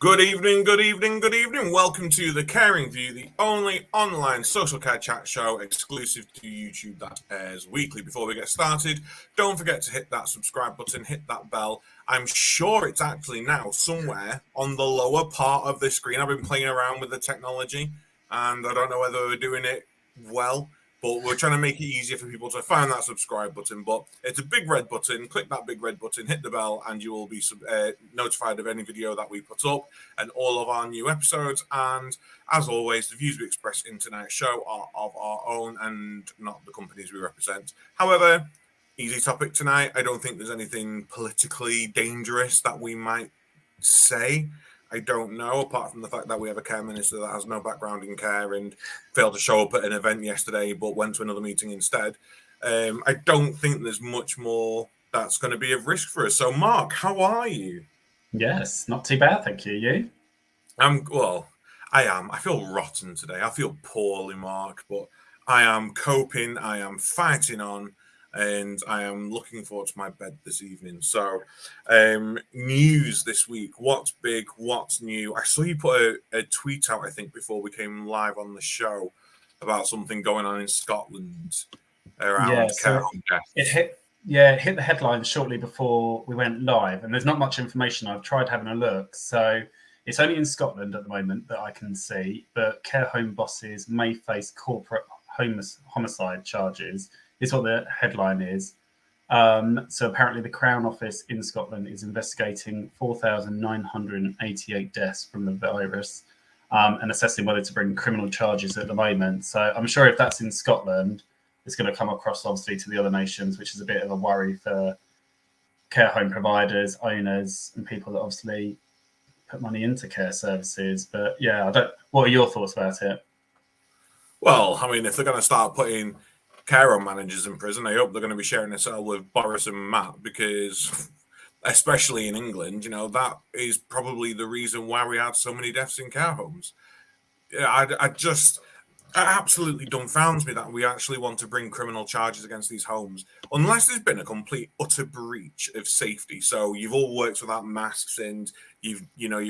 Good evening, good evening, good evening. Welcome to the Caring View, the only online social care chat show exclusive to YouTube that airs weekly. Before we get started, don't forget to hit that subscribe button, hit that bell. I'm sure it's actually now somewhere on the lower part of the screen. I've been playing around with the technology and I don't know whether we're doing it well, but we're trying to make it easier for people to find that subscribe button. But it's a big red button. Click that big red button, hit the bell, and you will be notified of any video that we put up and all of our new episodes. And as always, the views we express in tonight's show are of our own and not the companies we represent. However, easy topic tonight. I don't think there's anything politically dangerous that we might say. I don't know, apart from the fact that we have a care minister that has no background in care and failed to show up at an event yesterday but went to another meeting instead. I don't think there's much more that's going to be of risk for us. So, Mark, how are you? Yes, not too bad, thank you. You? I am. I feel rotten today. I feel poorly, Mark, but I am coping. I am fighting on, and I am looking forward to my bed this evening. So, news this week. What's big? What's new? I saw you put a tweet out, I think, before we came live on the show about something going on in Scotland around care home deaths. It hit the headlines shortly before we went live, and there's not much information. I've tried having a look, so it's only in Scotland at the moment that I can see, but care home bosses may face corporate homicide charges. Is what the headline is. So apparently the Crown Office in Scotland is investigating 4,988 deaths from the virus and assessing whether to bring criminal charges at the moment. So I'm sure if that's in Scotland, it's going to come across obviously to the other nations, which is a bit of a worry for care home providers, owners, and people that obviously put money into care services. But yeah, what are your thoughts about it? Well, I mean, if they're going to start putting care home managers in prison, I hope they're going to be sharing a cell with Boris and Matt, because especially in England, that is probably the reason why we had so many deaths in care homes. It absolutely dumbfounds me that we actually want to bring criminal charges against these homes, unless there's been a complete utter breach of safety. So you've all worked without masks, and you've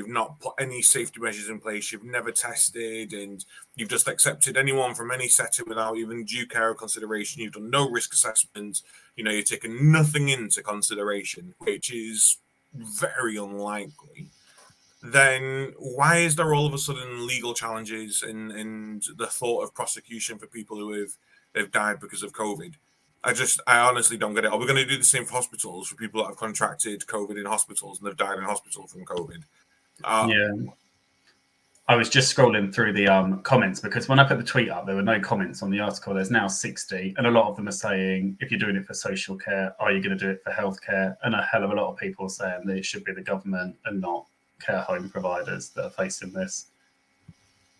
not put any safety measures in place. You've never tested, and you've just accepted anyone from any setting without even due care or consideration. You've done no risk assessment. You've taken nothing into consideration, which is very unlikely. Then why is there all of a sudden legal challenges and the thought of prosecution for people who have died because of COVID? I honestly don't get it. Are we going to do the same for hospitals, for people that have contracted COVID in hospitals and have died in hospital from COVID? Yeah. I was just scrolling through the comments, because when I put the tweet up, there were no comments on the article. There's now 60, and a lot of them are saying, if you're doing it for social care, are you going to do it for healthcare? And a hell of a lot of people are saying that it should be the government and not care home providers that are facing this.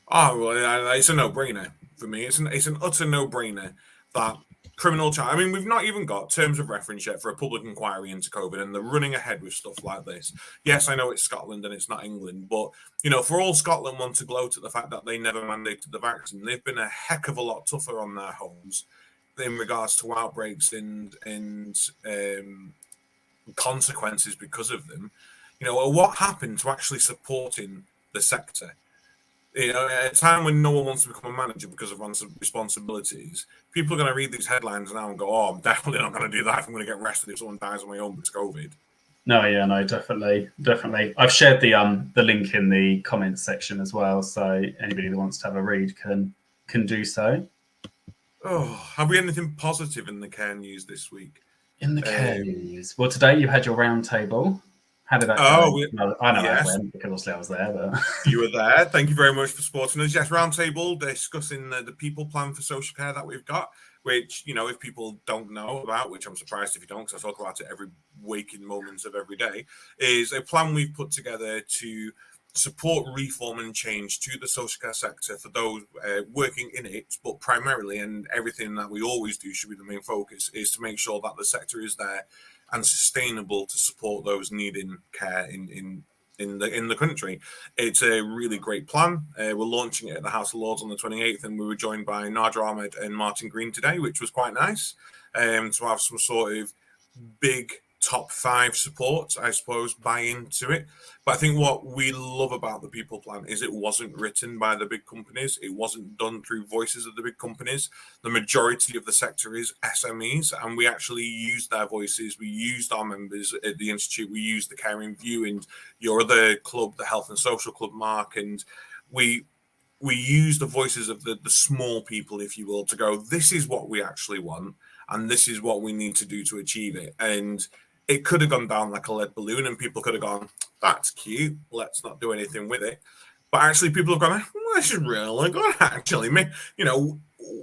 Oh, well, it's a no-brainer for me. It's an utter no-brainer that criminal charge. I mean, we've not even got terms of reference yet for a public inquiry into COVID, and they're running ahead with stuff like this. Yes, I know it's Scotland and it's not England, but for all Scotland want to gloat at the fact that they never mandated the vaccine, they've been a heck of a lot tougher on their homes in regards to outbreaks and consequences because of them. What happened to actually supporting the sector? At a time when no one wants to become a manager because of responsibilities, people are going to read these headlines now and go, "Oh, I'm definitely not going to do that if I'm going to get arrested if someone dies on my own with COVID." No, definitely. I've shared the link in the comments section as well, so anybody that wants to have a read can do so. Oh, have we anything positive in the care news this week? In the care news, well, today you had your roundtable. How did that go? I know yes. I went because obviously I was there. But you were there. Thank you very much for supporting us. Yes, roundtable discussing the people plan for social care that we've got, which, if people don't know about, which I'm surprised if you don't, because I talk about it every waking moments of every day, is a plan we've put together to support reform and change to the social care sector for those working in it, but primarily, and everything that we always do should be the main focus, is to make sure that the sector is there and sustainable to support those needing care in the country. It's a really great plan. We're launching it at the House of Lords on the 28th, and we were joined by Nader Ahmed and Martin Green today, which was quite nice to have some sort of big top 5 supports, I suppose, buy into it. But I think what we love about the People Plan is it wasn't written by the big companies. It wasn't done through voices of the big companies. The majority of the sector is SMEs, and we actually used their voices. We used our members at the Institute. We used the Caring View and your other club, the Health and Social Club, Mark, and we use the voices of the small people, if you will, to go, this is what we actually want, and this is what we need to do to achieve it. And it could have gone down like a lead balloon, and people could have gone, that's cute, let's not do anything with it. But actually, people have gone, this is really good, actually.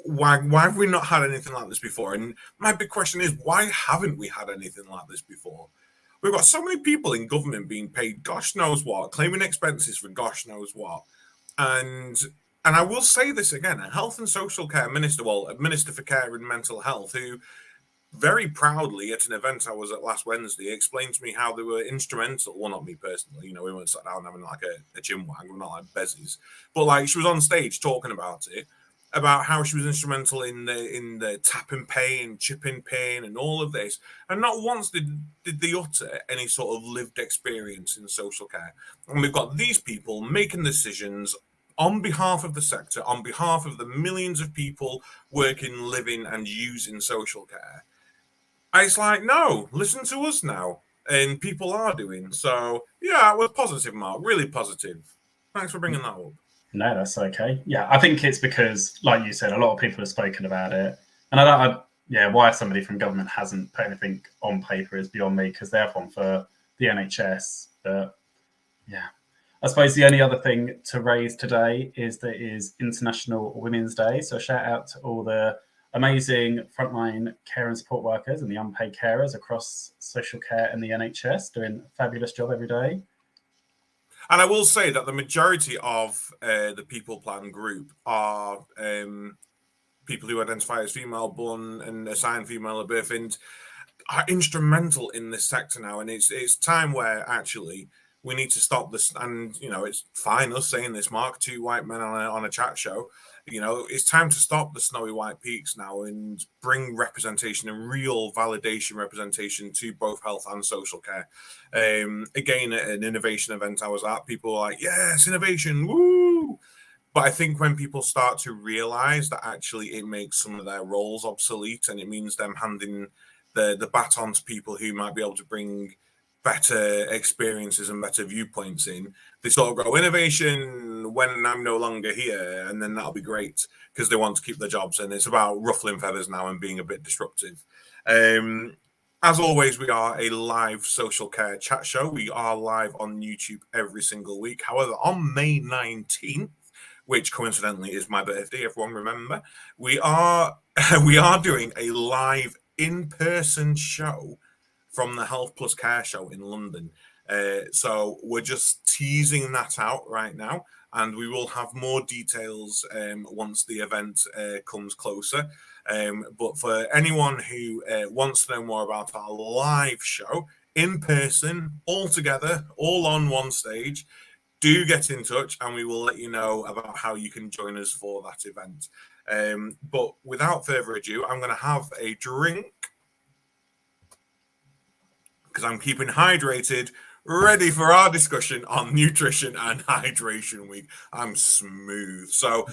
Why have we not had anything like this before? And my big question is, why haven't we had anything like this before? We've got so many people in government being paid gosh knows what, claiming expenses for gosh knows what. And I will say this again, a health and social care minister, well, a minister for care and mental health, who very proudly at an event I was at last Wednesday explained to me how they were instrumental. Well, not me personally, we weren't sat down having like a gym wag, we're not like Bezzies, but like she was on stage talking about it, about how she was instrumental in the tap and pay and chip in pain and all of this, and not once did they utter any sort of lived experience in social care. And we've got these people making decisions on behalf of the sector, on behalf of the millions of people working, living, and using social care. It's like, no, listen to us now. And people are doing. So, yeah, it was positive, Mark. Really positive. Thanks for bringing that up. No, that's okay. Yeah, I think it's because, like you said, a lot of people have spoken about it. And why somebody from government hasn't put anything on paper is beyond me, because they're on for the NHS. But, yeah. I suppose the only other thing to raise today is that it is International Women's Day. So a shout out to all the amazing frontline care and support workers and the unpaid carers across social care and the NHS doing a fabulous job every day. And I will say that the majority of the People Plan group are people who identify as female born and assigned female at birth and are instrumental in this sector now. And it's time where actually we need to stop this. And, it's fine us saying this, Mark, 2 white men on a chat show. It's time to stop the snowy white peaks now and bring representation and real validation representation to both health and social care. Again, at an innovation event I was at, people were like, yes, innovation, woo! But I think when people start to realize that actually it makes some of their roles obsolete, and it means them handing the baton to people who might be able to bring better experiences and better viewpoints in, they sort of go, innovation when I'm no longer here, and then that'll be great, because they want to keep their jobs, and it's about ruffling feathers now and being a bit disruptive. As always, we are a live social care chat show. We are live on YouTube every single week. However, on May 19th, which coincidentally is my birthday, everyone remember, we are doing a live in-person show from the Health Plus Care Show in London. So we're just teasing that out right now, and we will have more details once the event comes closer. But for anyone who wants to know more about our live show, in person, all together, all on one stage, do get in touch and we will let you know about how you can join us for that event. But without further ado, I'm going to have a drink because I'm keeping hydrated, ready for our discussion on Nutrition and Hydration Week. I'm smooth. So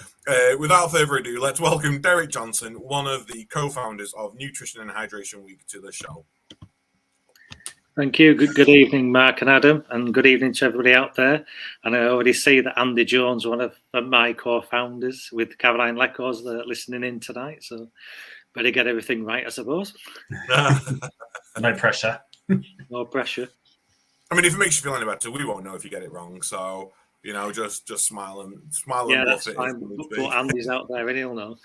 without further ado, let's welcome Derek Johnson, one of the co-founders of Nutrition and Hydration Week, to the show. Thank you. Good evening, Mark and Adam, and good evening to everybody out there. And I already see that Andy Jones, one of my co-founders with Caroline Leckos, they're listening in tonight. So better get everything right, I suppose. No pressure. No pressure. I mean, if it makes you feel any better, we won't know if you get it wrong. So, just smile and Yeah, and that's bluff fine. But Andy's out there and he'll know.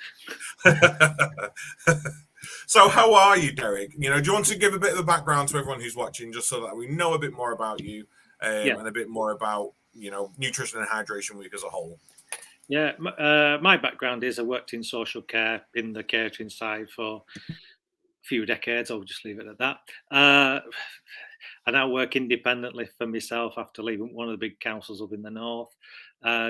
So how are you, Derek? Do you want to give a bit of a background to everyone who's watching, just so that we know a bit more about you and a bit more about, Nutrition and Hydration Week as a whole? Yeah, my background is I worked in social care in the catering side for a few decades. I'll just leave it at that. I now work independently for myself after leaving one of the big councils up in the north.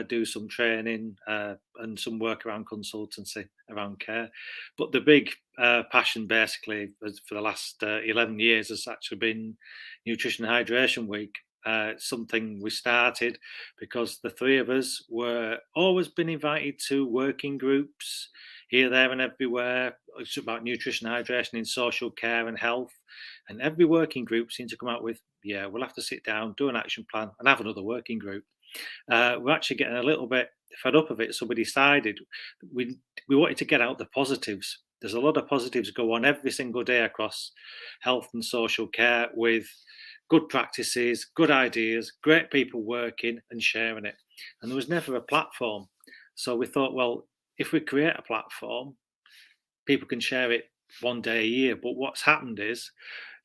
do some training and some work around consultancy around care. But the big passion basically for the last 11 years has actually been Nutrition and Hydration Week. Something we started because the three of us were always been invited to working groups here, there and everywhere. It's about nutrition, hydration in social care and health. And every working group seemed to come out with, yeah, we'll have to sit down, do an action plan and have another working group. We're actually getting a little bit fed up of it. So we decided we wanted to get out the positives. There's a lot of positives go on every single day across health and social care with good practices, good ideas, great people working and sharing it. And there was never a platform. So we thought, well, if we create a platform, people can share it one day a year. But what's happened is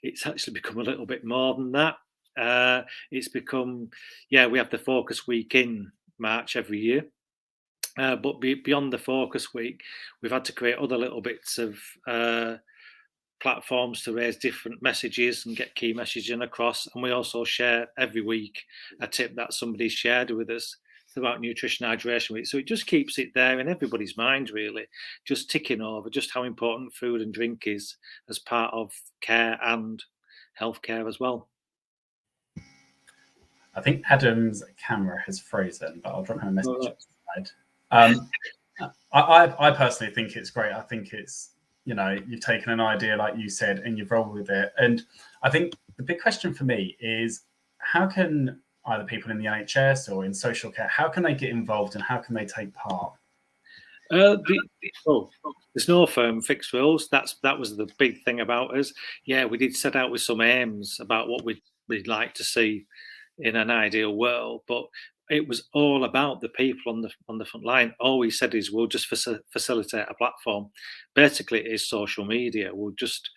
it's actually become a little bit more than that. It's become, we have the Focus Week in March every year. But beyond the Focus Week, we've had to create other little bits of platforms to raise different messages and get key messaging across. And we also share every week a tip that somebody's shared with us throughout Nutrition Hydration Week. So it just keeps it there in everybody's mind, really, just ticking over just how important food and drink is as part of care and healthcare as well. I think Adam's camera has frozen, but I'll drop him a message. I personally think it's great. I think it's, you've taken an idea, like you said, and you've rolled with it. And I think the big question for me is, how can either people in the NHS or in social care, how can they get involved and how can they take part? There's no firm fixed rules. That was the big thing about us. Yeah, we did set out with some aims about what we'd like to see in an ideal world, but it was all about the people on the front line. All we said is we'll just facilitate a platform. Basically, it is social media. We'll just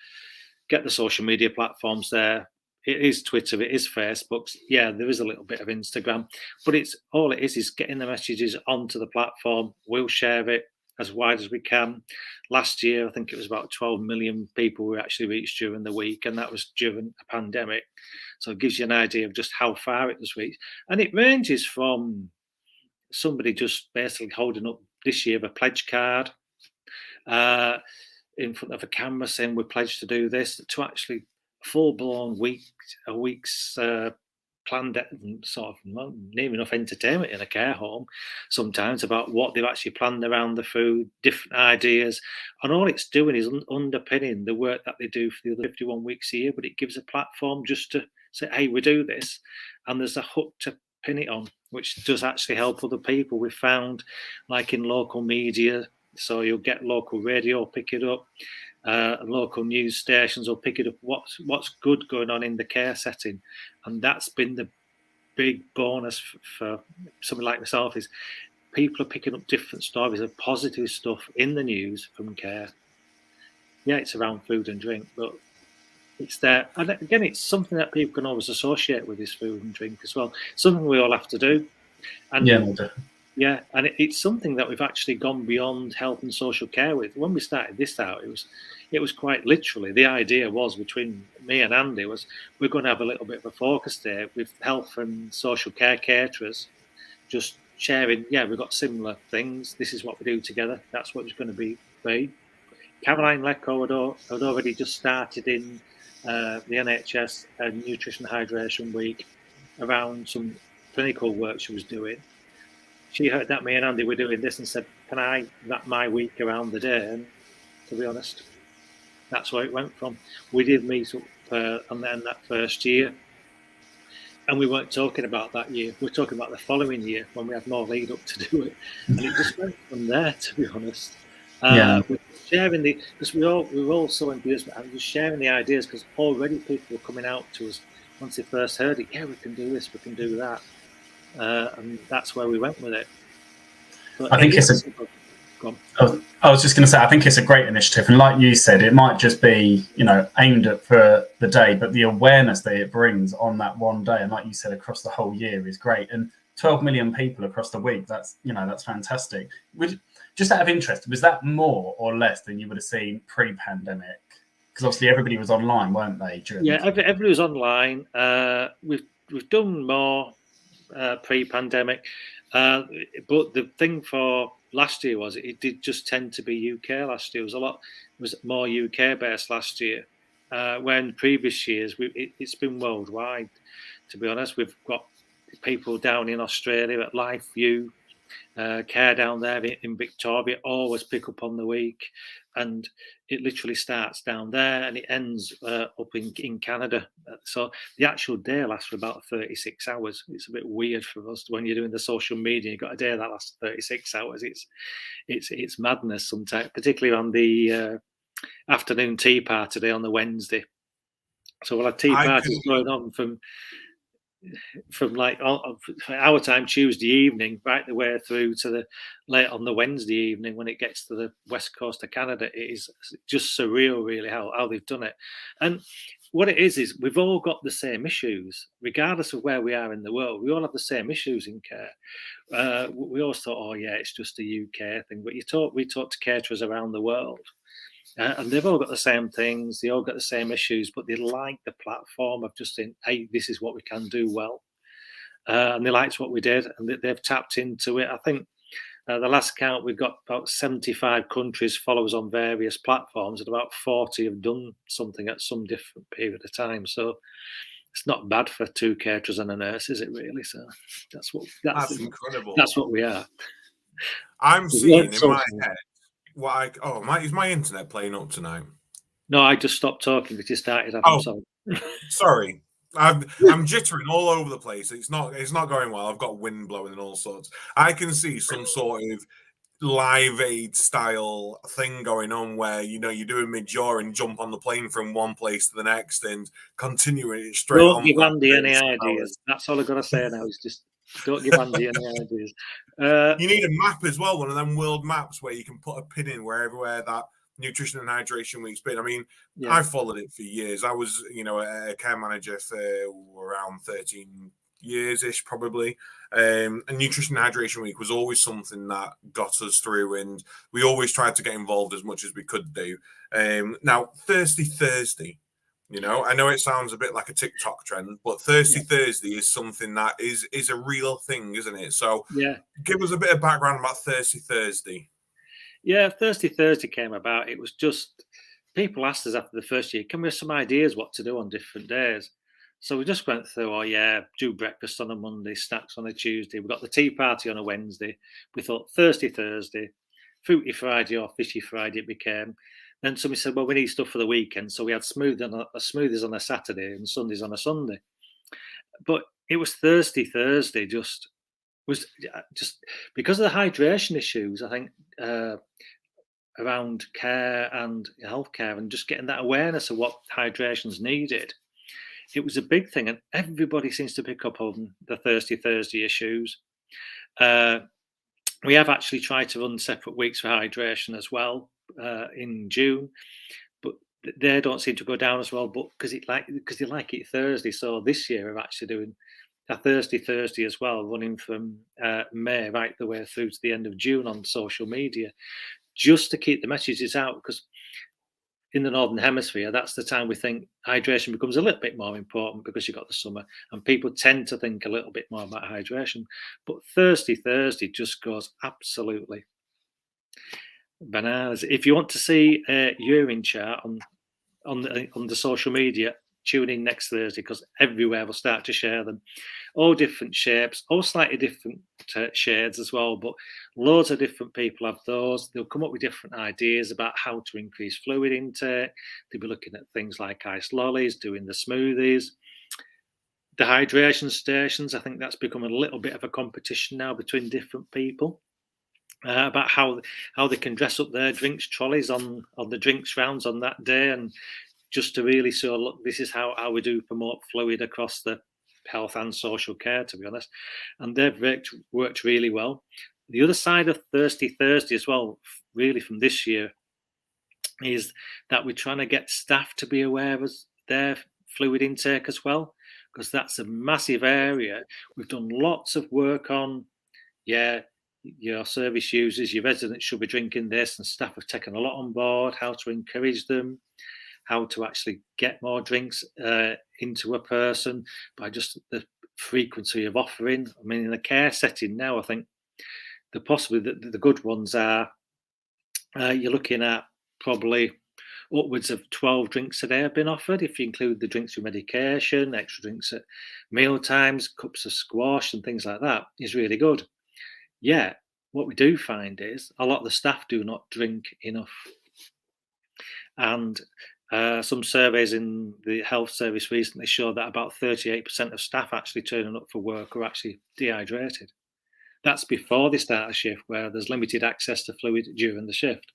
get the social media platforms there. It is Twitter, it is Facebook. Yeah, there is a little bit of Instagram, but it's all it is getting the messages onto the platform. We'll share it as wide as we can. Last year, I think it was about 12 million people we actually reached during the week, and that was during a pandemic. So it gives you an idea of just how far it has reached. And it ranges from somebody just basically holding up this year a pledge card in front of a camera saying we pledged to do this, to actually full-blown week's planned sort of near enough entertainment in a care home sometimes about what they've actually planned around the food, different ideas, and all it's doing is underpinning the work that they do for the other 51 weeks a year. But it gives a platform just to say, hey, we do this, and there's a hook to pin it on, which does actually help other people. We've found, like in local media, so you'll get local radio pick it up. Local news stations will pick it up. What's good going on in the care setting, and that's been the big bonus for somebody like myself. Is people are picking up different stories of positive stuff in the news from care. Yeah, it's around food and drink, but it's there. And again, it's something that people can always associate with this food and drink as well. Something we all have to do. And yeah, and it's something that we've actually gone beyond health and social care with. When we started this out, it was quite literally, the idea was between me and Andy was we're going to have a little bit of a focus there with health and social care caterers, just sharing, we've got similar things. This is what we do together. That's what it's going to be. Caroline Lecco had already just started in the NHS Nutrition Hydration Week around some clinical work she was doing. She heard that me and Andy were doing this and said, can I wrap my week around the day? And to be honest, that's where it went from. We did meet up and then that first year. And we weren't talking about that year. We're talking about the following year when we had more lead up to do it. And it just went from there, to be honest. We're sharing because we were all so enthused and just sharing the ideas, because already people were coming out to us once they first heard it. Yeah, we can do this, we can do that. And that's where we went with it. But I think I was just going to say, I think it's a great initiative, and like you said, it might just be aimed at for the day, but the awareness that it brings on that one day, and like you said, across the whole year is great. And 12 million people across the week, that's fantastic. Just out of interest, was that more or less than you would have seen pre-pandemic? Because obviously everybody was online, weren't they? Everybody was online. We've done more pre-pandemic. But the thing for last year was it did just tend to be UK last year. It was more UK based last year. When previous years it's been worldwide. To be honest, we've got people down in Australia at Life View, Care down there in Victoria, always pick up on the week, and it literally starts down there and it ends up in Canada. So the actual day lasts for about 36 hours. It's a bit weird for us when you're doing the social media. You've got a day that lasts 36 hours. It's madness sometimes, particularly on the afternoon tea party day on the Wednesday. So we'll have tea parties going on from like our time Tuesday evening right the way through to the late on the Wednesday evening when it gets to the west coast of Canada. It is just surreal really how they've done it. And what it is we've all got the same issues regardless of where we are in the world. We all have the same issues in care. We always thought, oh yeah, it's just a UK thing, but we talk to caterers around the world. And they've all got the same things. They all got the same issues, but they like the platform of just saying, hey, this is what we can do well. And they liked what we did, and they've tapped into it. I think the last count, we've got about 75 countries follow us on various platforms, and about 40 have done something at some different period of time. So it's not bad for two caterers and a nurse, is it really? So that's incredible. That's what we are. I'm seeing in my head. Is my internet playing up tonight? No, I just stopped talking because you started. Sorry. I'm jittering all over the place. It's not going well. I've got wind blowing and all sorts. I can see some sort of Live Aid style thing going on where you do a mid-yaw and jump on the plane from one place to the next and continuing it straight on. Don't give Andy any ideas. That's all I've got to say now. Is just don't give Andy any ideas. You need a map as well, one of them world maps where you can put a pin in wherever that nutrition and hydration week's been. I mean, I followed it for years. I was, a care manager for around 13 years-ish, probably. And nutrition and hydration week was always something that got us through, and we always tried to get involved as much as we could do. Now, Thirsty Thursday. I know it sounds a bit like a TikTok trend, but Thirsty Thursday is something that is a real thing, isn't it? So give us a bit of background about Thirsty Thursday. Yeah, Thirsty Thursday came about. It was just people asked us after the first year, can we have some ideas what to do on different days? So we just went through, do breakfast on a Monday, snacks on a Tuesday. We got the tea party on a Wednesday. We thought Thirsty Thursday, Fruity Friday or Fishy Friday it became. Then somebody said, well, we need stuff for the weekend. So we had smoothies on a Saturday and Sundays on a Sunday. But it was Thirsty Thursday just because of the hydration issues, I think, around care and healthcare and just getting that awareness of what hydration's needed. It was a big thing, and everybody seems to pick up on the Thirsty Thursday issues. We have actually tried to run separate weeks for hydration as well in June, but they don't seem to go down as well. But because they like it Thursday, so this year we're actually doing a Thirsty Thursday as well, running from May right the way through to the end of June on social media, just to keep the messages out. Because in the Northern Hemisphere, that's the time we think hydration becomes a little bit more important because you've got the summer and people tend to think a little bit more about hydration. But Thirsty Thursday just goes absolutely bananas. If you want to see a urine chart on the social media, tune in next Thursday because everywhere will start to share them. All different shapes, all slightly different shades as well, but loads of different people have those. They'll come up with different ideas about how to increase fluid intake. They'll be looking at things like ice lollies, doing the smoothies. The hydration stations, I think that's become a little bit of a competition now between different people about how they can dress up their drinks trolleys on the drinks rounds on that day, and just to really show, look, this is how we do promote fluid across the health and social care, to be honest. And they've worked really well. The other side of Thirsty Thursday as well, really from this year, is that we're trying to get staff to be aware of their fluid intake as well, because that's a massive area. We've done lots of work on, your service users, your residents should be drinking this, and staff have taken a lot on board, how to encourage them, how to actually get more drinks into a person by just the frequency of offering. I mean, in a care setting now, I think possibly the good ones are you're looking at probably upwards of 12 drinks a day have been offered if you include the drinks with medication, extra drinks at meal times, cups of squash and things like that is really good. Yeah, what we do find is a lot of the staff do not drink enough. And some surveys in the health service recently show that about 38% of staff actually turning up for work are actually dehydrated. That's before they start a shift where there's limited access to fluid during the shift.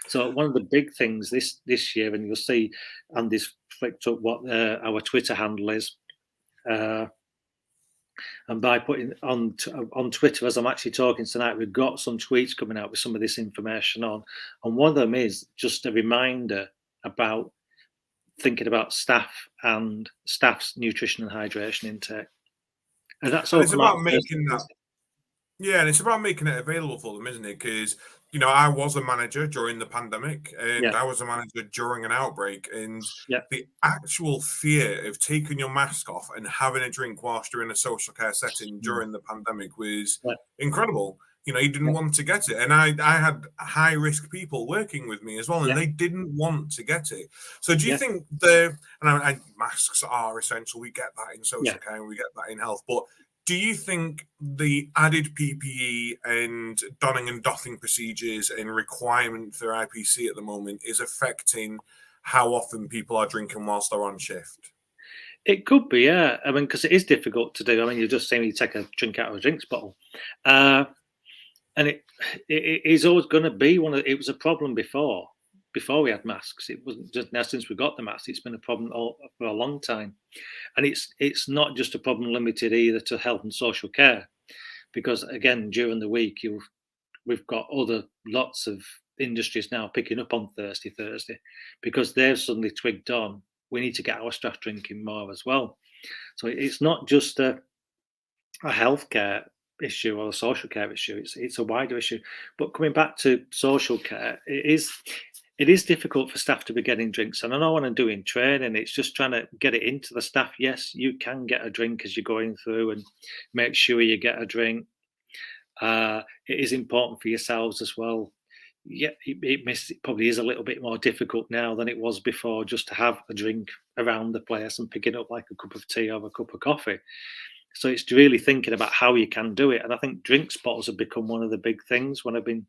So one of the big things this year, and you'll see Andy's flicked up what our Twitter handle is, and by putting on Twitter as I'm actually talking tonight, we've got some tweets coming out with some of this information on, and one of them is just a reminder about thinking about staff and staff's nutrition and hydration intake, and that's all. It's about making that. Yeah, and it's about making it available for them, isn't it? Because, I was a manager during the pandemic, and I was a manager during an outbreak, and the actual fear of taking your mask off and having a drink whilst you're in a social care setting during the pandemic was incredible. You didn't want to get it. And I had high-risk people working with me as well, and they didn't want to get it. So do you think masks are essential? We get that in social care and we get that in health, but do you think the added PPE and donning and doffing procedures and requirement for IPC at the moment is affecting how often people are drinking whilst they're on shift? It could be, yeah. I mean, because it is difficult to do. I mean, you're just saying you take a drink out of a drinks bottle. And it is always going to be it was a problem before we had masks. It wasn't just now since we got the masks. It's been a problem for a long time. And it's not just a problem limited either to health and social care, because again, during the week, we've got lots of industries now picking up on Thursday, because they've suddenly twigged on, we need to get our staff drinking more as well. So it's not just a healthcare issue or a social care issue, it's a wider issue. But coming back to social care, it is difficult for staff to be getting drinks. And I know when I'm doing training, it's just trying to get it into the staff. Yes, you can get a drink as you're going through, and make sure you get a drink. It is important for yourselves as well. Yeah, it probably is a little bit more difficult now than it was before, just to have a drink around the place and picking up like a cup of tea or a cup of coffee. So it's really thinking about how you can do it. And I think drinks bottles have become one of the big things. When I've been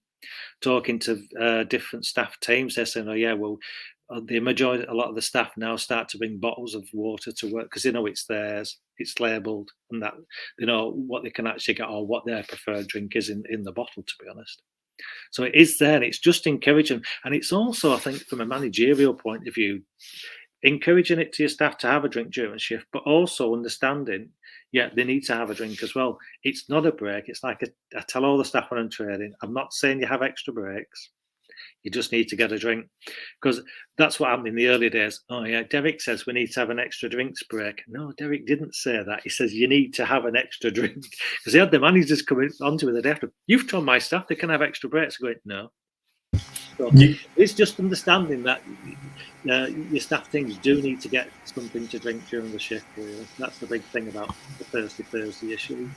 talking to different staff teams, they're saying, a lot of the staff now start to bring bottles of water to work because they know it's theirs, it's labelled, and that they know what they can actually get or what their preferred drink is in the bottle, to be honest. So it is there, and it's just encouraging. And it's also, I think, from a managerial point of view, encouraging it to your staff to have a drink during shift, but also understanding, they need to have a drink as well. It's not a break. It's like I tell all the staff when I'm training, I'm not saying you have extra breaks. You just need to get a drink, because that's what happened in the early days. Oh yeah, Derek says we need to have an extra drinks break. No, Derek didn't say that. He says you need to have an extra drink, because he had the managers coming onto it the day after. You've told my staff they can have extra breaks. Going, no. So it's just understanding that your staff teams do need to get something to drink during the shift. Really. That's the big thing about the Thursday issue.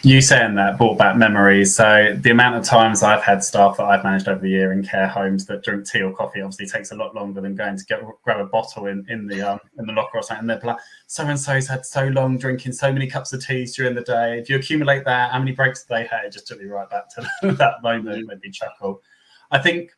You saying that brought back memories. So the amount of times I've had staff that I've managed over the year in care homes that drink tea or coffee obviously takes a lot longer than going to grab a bottle in the locker or something. And they're like, so and so's had so long drinking so many cups of teas during the day. If you accumulate that, how many breaks do they have? It just took me right back to that moment. It made me chuckle. I think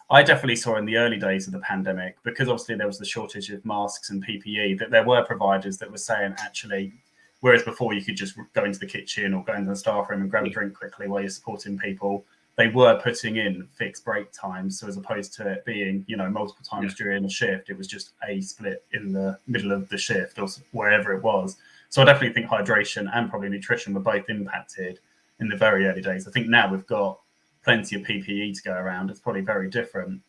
I definitely saw in the early days of the pandemic, because obviously there was the shortage of masks and PPE, that there were providers that were saying, actually, whereas before you could just go into the kitchen or go into the staff room and grab a drink quickly while you're supporting people, they were putting in fixed break times. So as opposed to it being, multiple times during a shift, it was just a split in the middle of the shift or wherever it was. So I definitely think hydration and probably nutrition were both impacted in the very early days. I think now we've got plenty of PPE to go around. It's probably very different.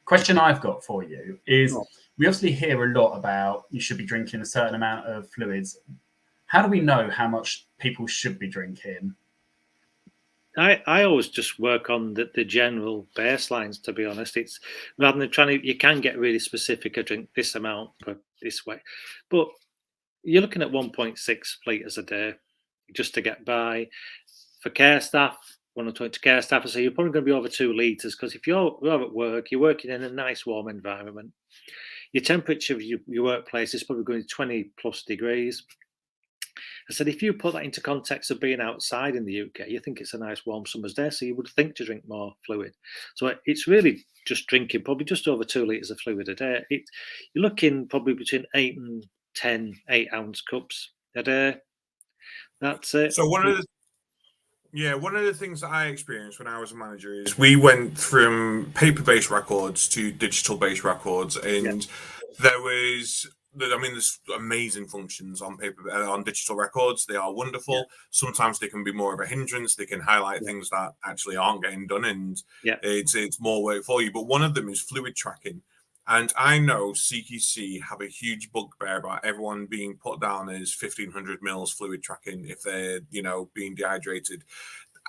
Question I've got for you is, we obviously hear a lot about you should be drinking a certain amount of fluids. How do we know how much people should be drinking? I always just work on the general baselines, to be honest. It's rather than you can get really specific, I drink this amount per this way. But you're looking at 1.6 litres a day just to get by. For care staff, when I'm talking to care staff, I say you're probably going to be over 2 litres, because if you're at work, you're working in a nice warm environment, your temperature of your workplace is probably going to 20 plus degrees. I said, if you put that into context of being outside in the UK, you think it's a nice warm summer's day, so you would think to drink more fluid. So it's really just drinking probably just over 2 litres of fluid a day. You're looking probably between 8 and 10 8-ounce cups a day. That's it. So one of the things that I experienced when I was a manager is we went from paper-based records to digital-based records, and there's amazing functions on paper, on digital records. They are wonderful. Yeah. Sometimes they can be more of a hindrance. They can highlight things that actually aren't getting done, and it's more work for you. But one of them is fluid tracking. And I know CQC have a huge bugbear about everyone being put down as 1,500 mils fluid tracking if they're, being dehydrated.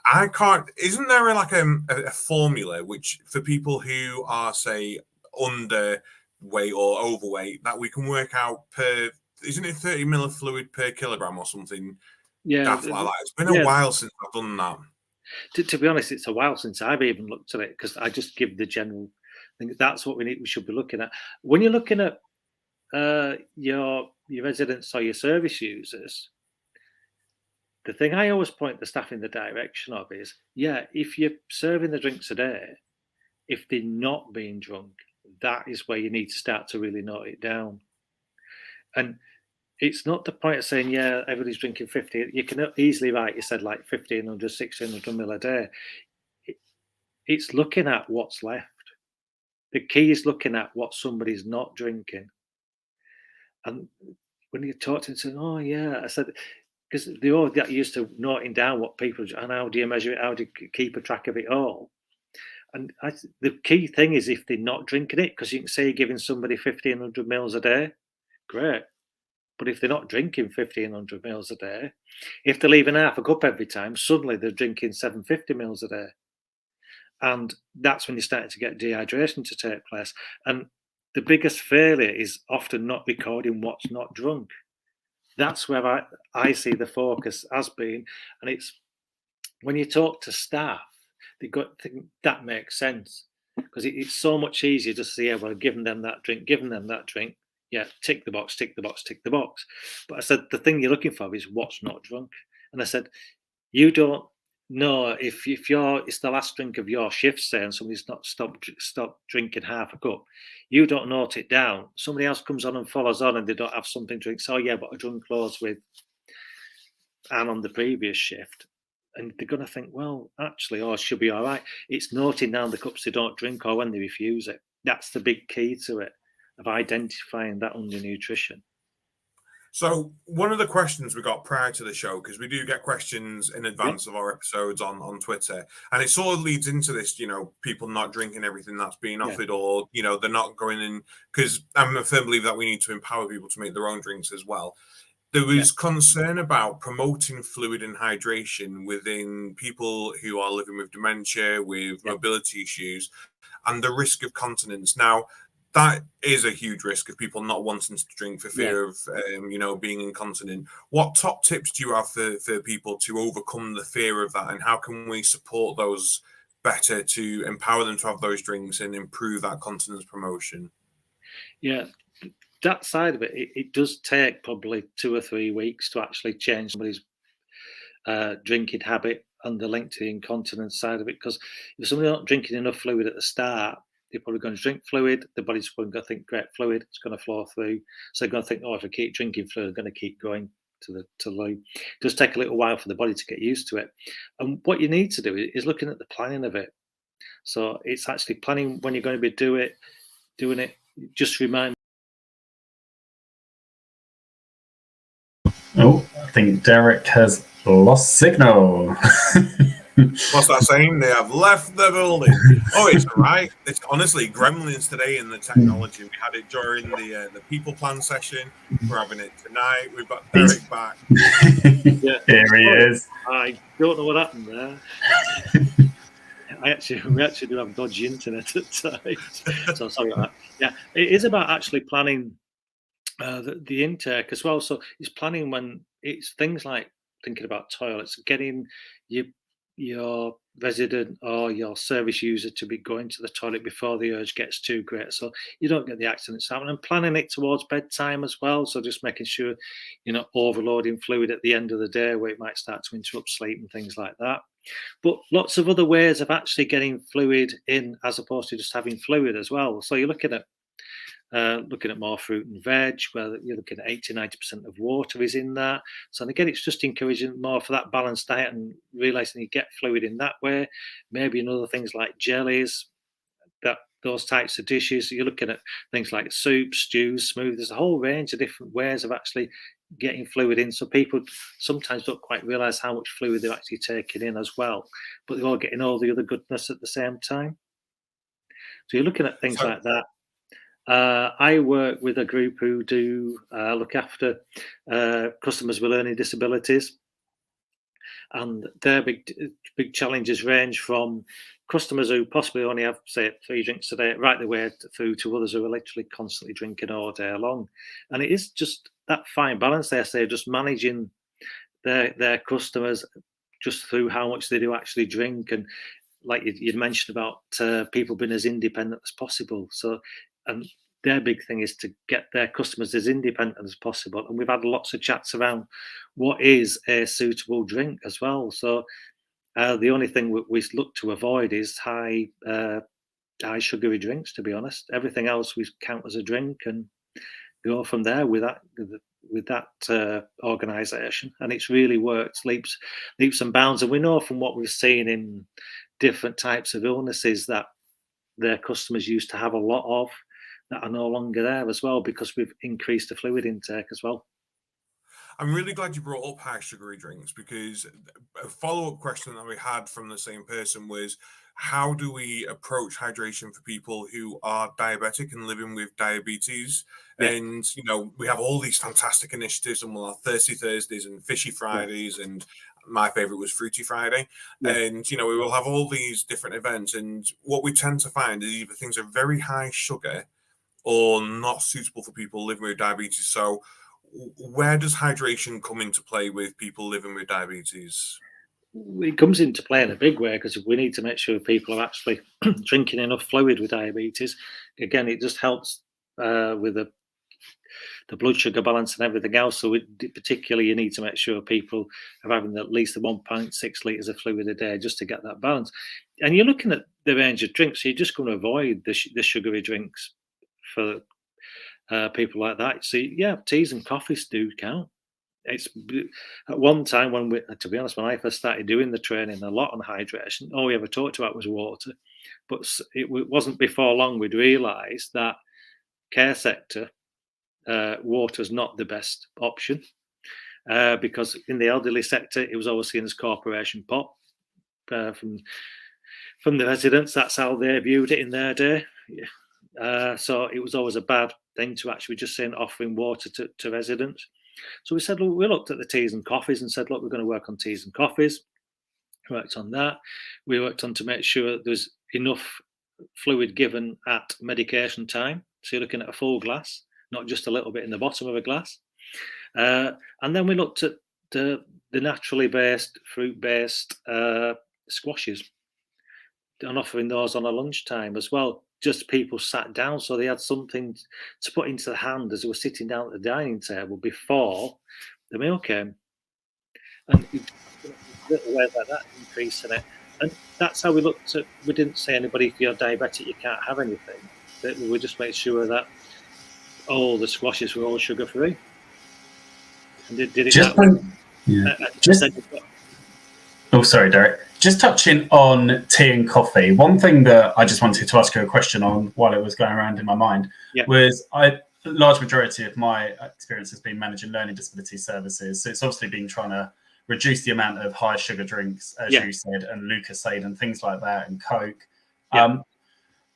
I can't. Isn't there a formula which for people who are, say, underweight or overweight, that we can work out per? Isn't it 30 mil of fluid per kilogram or something? Yeah, Like that. It's been a while since I've done that. To be honest, it's a while since I've even looked at it, because I just give the general. I think that's what we should be looking at when you're looking at your residents or your service users. The thing I always point the staff in the direction of is, if you're serving the drinks a day, if they're not being drunk, that is where you need to start to really note it down. And it's not the point of saying, everybody's drinking 50. You can easily write, you said, like 1,500, 1,600 mil a day. It's looking at what's left. The key is looking at what somebody's not drinking. And when you talk to them, I said, because they all get used to noting down what people, and how do you measure it? How do you keep a track of it all? And the key thing is if they're not drinking it, because you can say you're giving somebody 1,500 mils a day, great. But if they're not drinking 1,500 mils a day, if they're leaving half a cup every time, suddenly they're drinking 750 mils a day. And that's when you're starting to get dehydration to take place. And the biggest failure is often not recording what's not drunk. That's where I see the focus has been. And it's when you talk to staff, they've got to think that makes sense, because it's so much easier just to say, giving them that drink. Yeah, tick the box, tick the box, tick the box. But I said, the thing you're looking for is what's not drunk. And I said, you don't know if it's the last drink of your shift, say, and somebody's not stopped drinking half a cup, you don't note it down. Somebody else comes on and follows on, and they don't have something to drink. So but I drunk loads with Anne on the previous shift, and they're going to think, well, actually, it should be all right. It's noting down the cups they don't drink or when they refuse it. That's the big key to it, of identifying that undernutrition. So one of the questions we got prior to the show, because we do get questions in advance of our episodes on Twitter, and it sort of leads into this, people not drinking everything that's being offered, or, they're not going in, because I'm a firm believer that we need to empower people to make their own drinks as well. There was concern about promoting fluid and hydration within people who are living with dementia, with mobility issues, and the risk of continence. Now, that is a huge risk of people not wanting to drink for fear of, being incontinent. What top tips do you have for people to overcome the fear of that? And how can we support those better to empower them to have those drinks and improve that continence promotion? Yeah, that side of it does take probably 2 or 3 weeks to actually change somebody's drinking habit and the link to the incontinence side of it. Because if somebody's not drinking enough fluid at the start, they're probably going to drink fluid. The body's probably going to think, great, fluid, it's going to flow through. So they're going to think, if I keep drinking fluid, I'm going to keep going to the loo. It does take a little while for the body to get used to it. And what you need to do is looking at the planning of it. So it's actually planning when you're going to be doing it. Just remind. Oh, I think Derek has lost signal. What's that saying? They have left the building. Oh, it's all right. It's honestly gremlins today in the technology. We had it during the people plan session. We're having it tonight. We've got Derek back. Here he is. I don't know what happened there. We actually do have dodgy internet at times. So sorry about that. Yeah, it is about actually planning the intake as well. So it's planning when it's things like thinking about toilets, getting your resident or your service user to be going to the toilet before the urge gets too great, so you don't get the accidents happen, and planning it towards bedtime as well. So just making sure you're not overloading fluid at the end of the day where it might start to interrupt sleep and things like that. But lots of other ways of actually getting fluid in as opposed to just having fluid as well. So you're looking at more fruit and veg, where you're looking at 80-90% of water is in that. So again, it's just encouraging more for that balanced diet and realizing you get fluid in that way. Maybe in other things like jellies, those types of dishes. You're looking at things like soups, stews, smoothies. There's a whole range of different ways of actually getting fluid in. So people sometimes don't quite realize how much fluid they're actually taking in as well, but they're all getting all the other goodness at the same time. So you're looking at things like that. I work with a group who do look after customers with learning disabilities, and their big challenges range from customers who possibly only have, say, 3 drinks a day, right the way through to others who are literally constantly drinking all day long. And it is just that fine balance there, say, just managing their customers just through how much they do actually drink, and like you'd mentioned about people being as independent as possible. So, and their big thing is to get their customers as independent as possible. And we've had lots of chats around what is a suitable drink as well. So the only thing we look to avoid is high sugary drinks, to be honest. Everything else we count as a drink and go from there with that organisation. And it's really worked leaps and bounds. And we know from what we've seen in different types of illnesses that their customers used to have a lot of that are no longer there as well, because we've increased the fluid intake as well. I'm really glad you brought up high sugary drinks, because a follow-up question that we had from the same person was, how do we approach hydration for people who are diabetic and living with diabetes? Yeah. And, we have all these fantastic initiatives, and we'll have Thirsty Thursdays and Fishy Fridays, and my favorite was Fruity Friday. Yeah. And, we will have all these different events. And what we tend to find is either things are very high sugar or not suitable for people living with diabetes. So where does hydration come into play with people living with diabetes? It comes into play in a big way, because we need to make sure people are actually drinking enough fluid with diabetes. Again, it just helps with the blood sugar balance and everything else. So particularly, you need to make sure people are having at least 1.6 litres of fluid a day just to get that balance. And you're looking at the range of drinks, so you're just going to avoid the sugary drinks for people like that. So yeah, teas and coffees do count. It's at one time to be honest, when I first started doing the training a lot on hydration, all we ever talked about was water. But it wasn't before long we'd realised that care sector, water is not the best option, because in the elderly sector it was always seen as corporation pot from the residents. That's how they viewed it in their day. So it was always a bad thing to actually just saying offering water to residents. So we said, look, we looked at the teas and coffees and said, look, we're going to work on teas and coffees. We worked on that. We worked on to make sure there's enough fluid given at medication time. So you're looking at a full glass, not just a little bit in the bottom of a glass. And then we looked at the naturally based, fruit-based squashes and offering those on a lunchtime as well. Just people sat down, so they had something to put into the hand as they were sitting down at the dining table before the meal came. And little ways like that, increasing it. And that's how we looked at. We didn't say anybody, if you're diabetic, you can't have anything. We just made sure that all the squashes were all sugar free. And did it Just that way. Oh, sorry, Derek. Just touching on tea and coffee, one thing that I just wanted to ask you a question on while it was going around in my mind was a large majority of my experience has been managing learning disability services. So it's obviously been trying to reduce the amount of high sugar drinks, as you said, and Lucozade and things like that, and Coke. And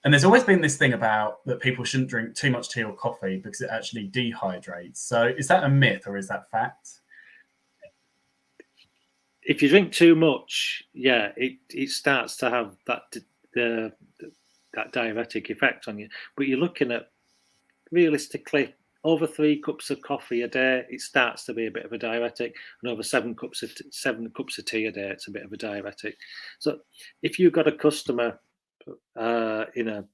there's always been this thing about that people shouldn't drink too much tea or coffee because it actually dehydrates. So is that a myth or is that fact? If you drink too much, it starts to have that diuretic effect on you. But you're looking at, realistically, over 3 cups of coffee a day, it starts to be a bit of a diuretic, and over 7 cups of tea a day, it's a bit of a diuretic. So if you've got a customer in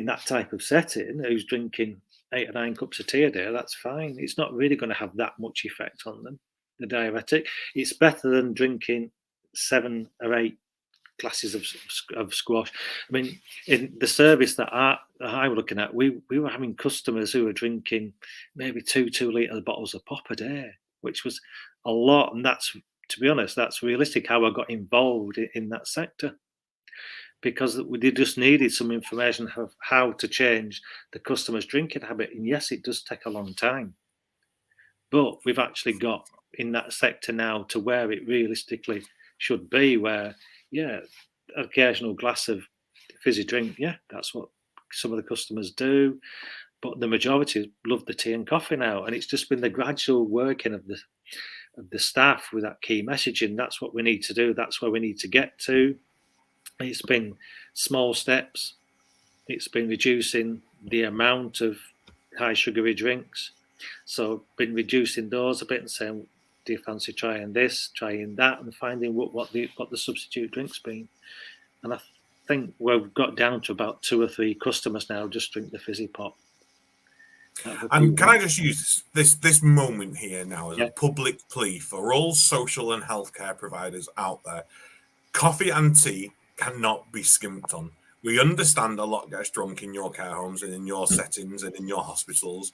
that type of setting who's drinking 8 or 9 cups of tea a day, that's fine. It's not really going to have that much effect on them, the diuretic. It's better than drinking 7 or 8 glasses of squash. I mean, in the service that I was looking at, we were having customers who were drinking maybe 2 litre bottles of pop a day, which was a lot. And that's, to be honest, that's realistic how I got involved in that sector, because they just needed some information of how to change the customer's drinking habit. And yes, it does take a long time, but we've actually got in that sector now to where it realistically should be, where, yeah, occasional glass of fizzy drink, yeah, that's what some of the customers do, but the majority love the tea and coffee now. And it's just been the gradual working of the staff with that key messaging. That's what we need to do. That's where we need to get to. It's been small steps. It's been reducing the amount of high sugary drinks. So been reducing those a bit and saying, do you fancy trying this, trying that, and finding what the substitute drink's been. And I think we've got down to about 2 or 3 customers now just drink the fizzy pop. And can I just use this moment here now as Yeah. a public plea for all social and healthcare providers out there? Coffee and tea cannot be skimped on. We understand a lot gets drunk in your care homes and in your settings and in your hospitals,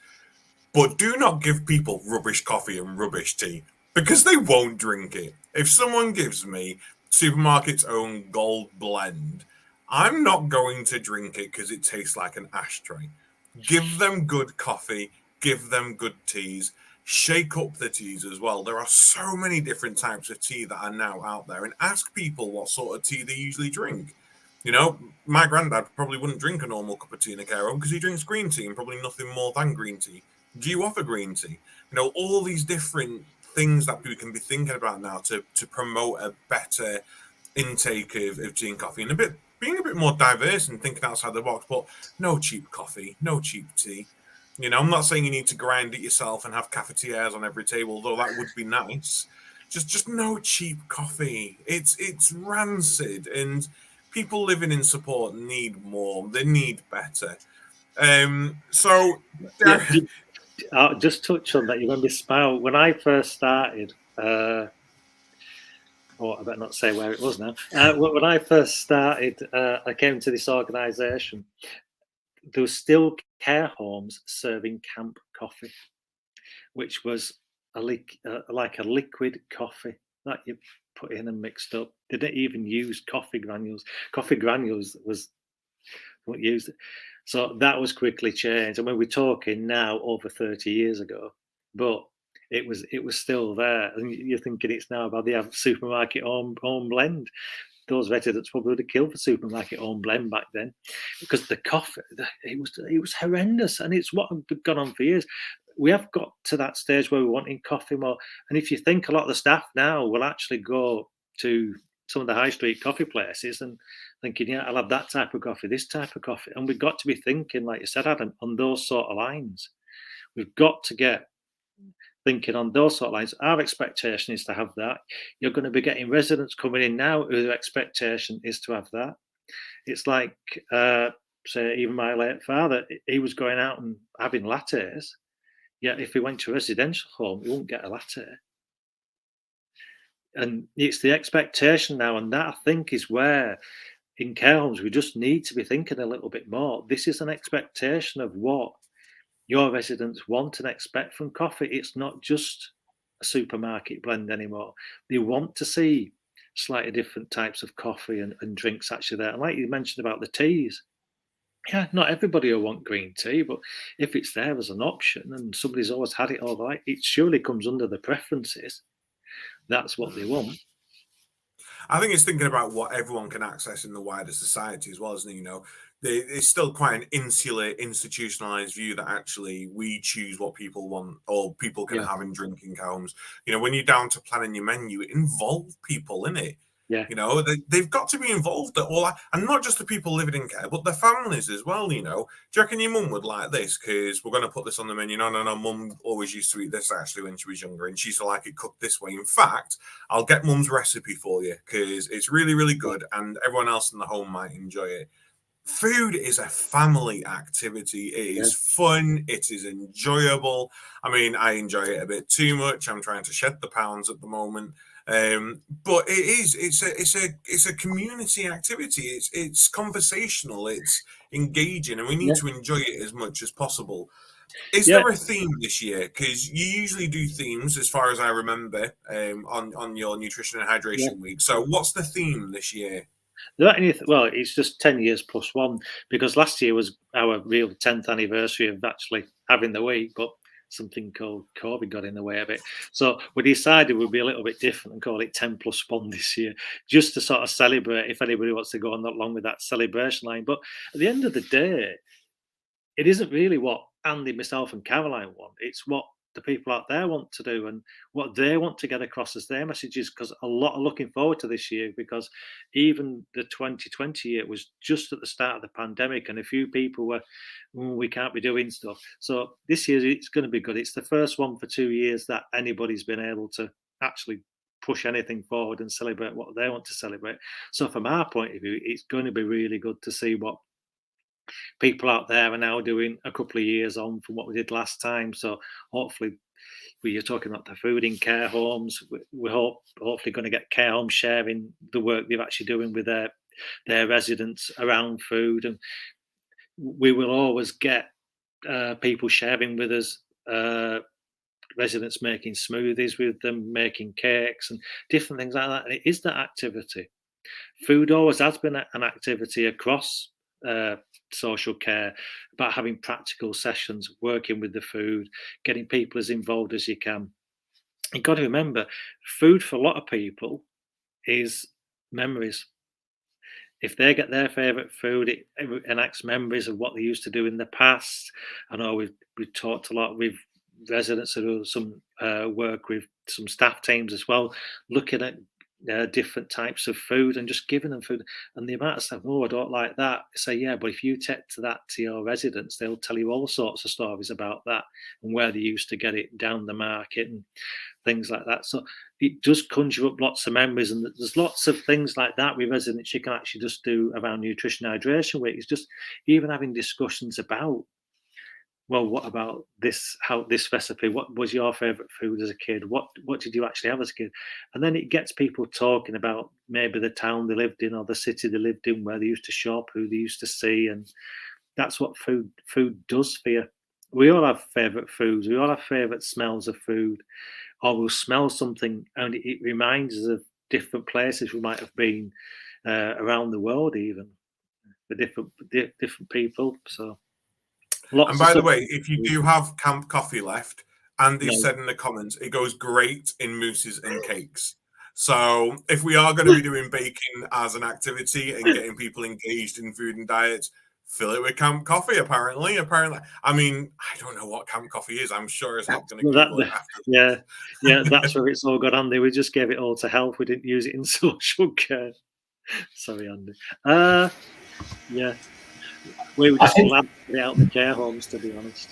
but do not give people rubbish coffee and rubbish tea, because they won't drink it. If someone gives me supermarket's own gold blend, I'm not going to drink it because it tastes like an ashtray. Give them good coffee, give them good teas, shake up the teas as well. There are so many different types of tea that are now out there, and ask people what sort of tea they usually drink. You know, my granddad probably wouldn't drink a normal cup of tea in a care home because he drinks green tea and probably nothing more than green tea. Do you offer green tea? You know, all these different things that we can be thinking about now to promote a better intake of tea and coffee, and being a bit more diverse and thinking outside the box. But no cheap coffee, no cheap tea. You know, I'm not saying you need to grind it yourself and have cafetières on every table, though that would be nice. Just no cheap coffee. It's rancid, and people living in support need more. They need better. So Yeah, I'll just touch on that. You made me smile. When I first started, I better not say where it was now. When I first started, I came to this organisation. There were still care homes serving camp coffee, which was like a liquid coffee that you put in and mixed up. They didn't even use coffee granules. Coffee granules weren't used. So that was quickly changed. I mean, we're talking now over 30 years ago, but it was still there. And you're thinking it's now about the supermarket own blend. Those residents probably would have killed for supermarket own blend back then, because the coffee, it was horrendous, and it's what had gone on for years. We have got to that stage where we're wanting coffee more. And if you think, a lot of the staff now will actually go to some of the high street coffee places and thinking, yeah, I'll have that type of coffee, this type of coffee. And we've got to be thinking, like you said, Adam, on those sort of lines. We've got to get thinking on those sort of lines. Our expectation is to have that. You're going to be getting residents coming in now whose expectation is to have that. It's like, say, even my late father, he was going out and having lattes. Yet if he went to a residential home, he wouldn't get a latte. And it's the expectation now, and that, I think, is where in care homes we just need to be thinking a little bit more. This is an expectation of what your residents want and expect from coffee. It's not just a supermarket blend anymore. They want to see slightly different types of coffee and drinks actually there. And like you mentioned about the teas, yeah, not everybody will want green tea, but if it's there as an option and somebody's always had it all right, it surely comes under the preferences. That's what they want. I think it's thinking about what everyone can access in the wider society as well, isn't it? You know, it's still quite an insular, institutionalized view that actually we choose what people want or people can have in drinking homes. You know, when you're down to planning your menu, involve people in it. Yeah. You know, they've got to be involved at all, and not just the people living in care, but their families as well. You know, do you reckon your mum would like this? Because we're going to put this on the menu. No, mum always used to eat this actually when she was younger, and she used to like it cooked this way. In fact, I'll get mum's recipe for you because it's really, really good, and everyone else in the home might enjoy it. Food is a family activity. It is fun. It is enjoyable. I mean, I enjoy it a bit too much. I'm trying to shed the pounds at the moment. But it's a community activity. It's conversational. It's engaging, and we need to enjoy it as much as possible. Is there a theme this year? Because you usually do themes, as far as I remember, on your nutrition and hydration week. So, what's the theme this year? Well, it's just 10 years plus one, because last year was our real 10th anniversary of actually having the week, but something called COVID got in the way of it. So we decided we'd be a little bit different and call it 10 plus one this year, just to sort of celebrate if anybody wants to go on along with that celebration line. But at the end of the day, it isn't really what Andy, myself, and Caroline want. It's what the people out there want to do and what they want to get across as their messages, because a lot are looking forward to this year, because even the 2020 year was just at the start of the pandemic and a few people were, we can't be doing stuff. So this year it's going to be good. It's the first one for 2 years that anybody's been able to actually push anything forward and celebrate what they want to celebrate. So from our point of view, it's going to be really good to see what people out there are now doing a couple of years on from what we did last time. So hopefully, you're talking about the food in care homes. We're hopefully going to get care homes sharing the work they're actually doing with their residents around food, and we will always get people sharing with us. Residents making smoothies with them, making cakes and different things like that. And it is that activity. Food always has been an activity across social care, about having practical sessions, working with the food, getting people as involved as you can. You've got to remember, food for a lot of people is memories. If they get their favourite food, it enacts memories of what they used to do in the past. I know we've talked a lot with residents who do some work with some staff teams as well, looking at different types of food and just giving them food, and the amount of stuff, oh, I don't like that. Say, yeah, but if you take that to your residents, they'll tell you all sorts of stories about that and where they used to get it down the market and things like that. So it does conjure up lots of memories, and there's lots of things like that with residents you can actually just do around nutrition hydration week. It's just even having discussions about, well, what about this? How this recipe? What was your favorite food as a kid? What did you actually have as a kid? And then it gets people talking about maybe the town they lived in or the city they lived in, where they used to shop, who they used to see, and that's what food does for you. We all have favorite foods. We all have favorite smells of food, or we'll smell something and it reminds us of different places we might have been around the world, even for different people. So. And by the way, if you do have camp coffee left, Andy said in the comments, it goes great in mousses and cakes. So if we are going to be doing baking as an activity and getting people engaged in food and diets, fill it with camp coffee. Apparently, I mean, I don't know what camp coffee is. I'm sure it's not going to Google it after. Yeah, that's where it's all got, Andy. We just gave it all to health. We didn't use it in social care. Sorry, Andy. Yeah. We were just glad to get out the care homes, to be honest.